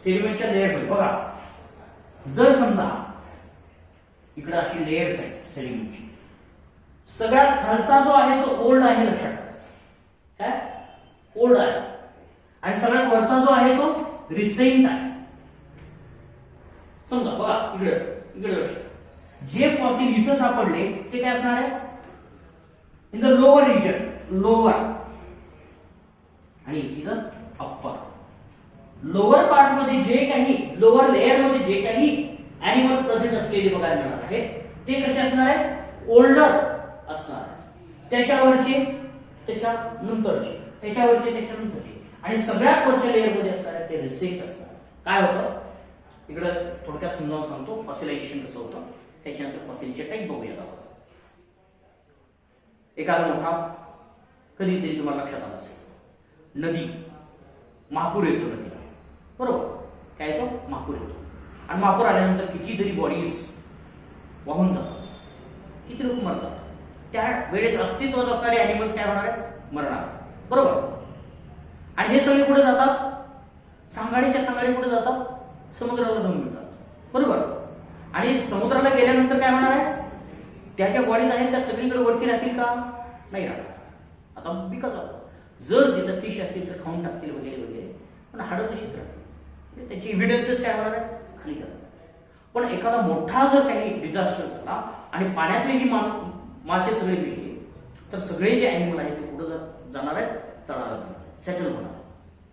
सेडिमेंटच्या layer मध्ये बघा, जर समजा इकडे अशी layers आहेत सेडिमेंटची, सगळ्यात खालचा जो आहे तो ओल्ड आहे, लक्षात ठेवायचं काय, ओल्ड आहे, आणि सगळ्यात वरचा जो आहे तो रिसेंट आहे. समजा बघा इकडे लक्ष, जे फॉसिल इथं सापडले ते काय असणार आहे, in the lower region, lower, आणि it is a upper. Lower part मध्ये जे काही, लोअर लेअर मध्ये जे काही ॲनिमल प्रेझेंट असलेले बघायला मिळणार आहे ते कसे असणार आहे, ओल्डर असणार आहे. त्याच्यावरचे, त्याच्या नंतरचे, त्याच्यावरचे, त्याच्या नंतरचे, आणि सगळ्यात वरच्या लेअर मध्ये असणार आहे ते रिसेंट असणार. काय होतं इकडे थोडक्यात समजावून सांगतो, फॉसिलायझेशन कसं होतं, त्याच्यानंतर फॉसिलचे टाईप बघूया आपण. एखादा मोठा कधीतरी तुम्हाला लक्षात आलं असेल, नदी, महापूर येतो नदीला, बरोबर, काय येतो, महापूर येतो, आणि महापूर आल्यानंतर कितीतरी बॉडीज वाहून जातात, किती लोक मरतात. त्या वेळेस अस्तित्वात असणारे ॲनिमल्स काय होणार आहे, मरणार, बरोबर. आणि हे सगळे कुठे जातात, सांगाडीच्या सांगाडी कुठे जातात, समुद्राला जाऊन मिळतात, बरोबर. आणि समुद्राला गेल्यानंतर काय होणार आहे, त्याच्या बॉडीज आहेत त्या सगळीकडे वरती राहतील का, नाही राहणार. आता बिकॉज जर तिथं फिश असतील तर खाऊन टाकतील वगैरे वगैरे, पण हाडं तशीच राहतील, त्याची एव्हिडन्सेस काय होणार आहे, खाली जातात. पण एखादा मोठा जर काही डिझास्टर झाला आणि पाण्यातलेही मासे सगळे मिळले, तर सगळे जे ॲनिमल आहेत ते कुठं जाणार आहेत, तळाला जाणार, सेटल होणार.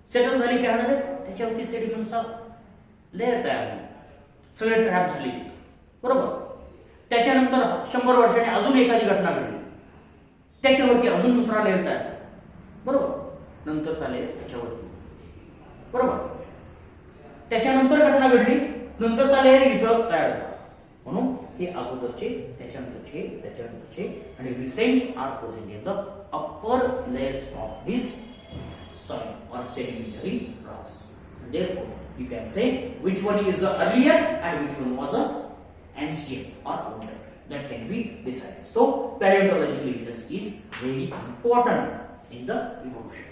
सेटल झाली काय होणार आहे, त्याच्यावरती सेडिमेंटचा लेअर तयार होईल, सगळे ट्रॅप झाले, बरोबर. त्याच्यानंतर 100 वर्षांनी अजून एखादी घटना घडली, त्याच्यावरती अजून दुसरा लेअर तयार झाला, बरोबर. नंतरचा लेअर त्याच्यावरती, बरोबर. त्याच्यानंतर घटना घडली, नंतरचा लेअर इथं तयार झाला. म्हणून हे अगोदरचे, त्याच्यानंतरचे, आणि recents are present in the upper layers of this soil और sedimentary rocks. Therefore, you can say which one is the earlier and which one was a ancient or older. That can be decided. So, paleontological evidence is very important in the evolution.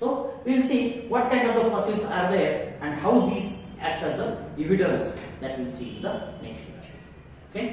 So, we will see what kind of the fossils are there and how these acts as a evidence, that we will see in the next lecture. Okay.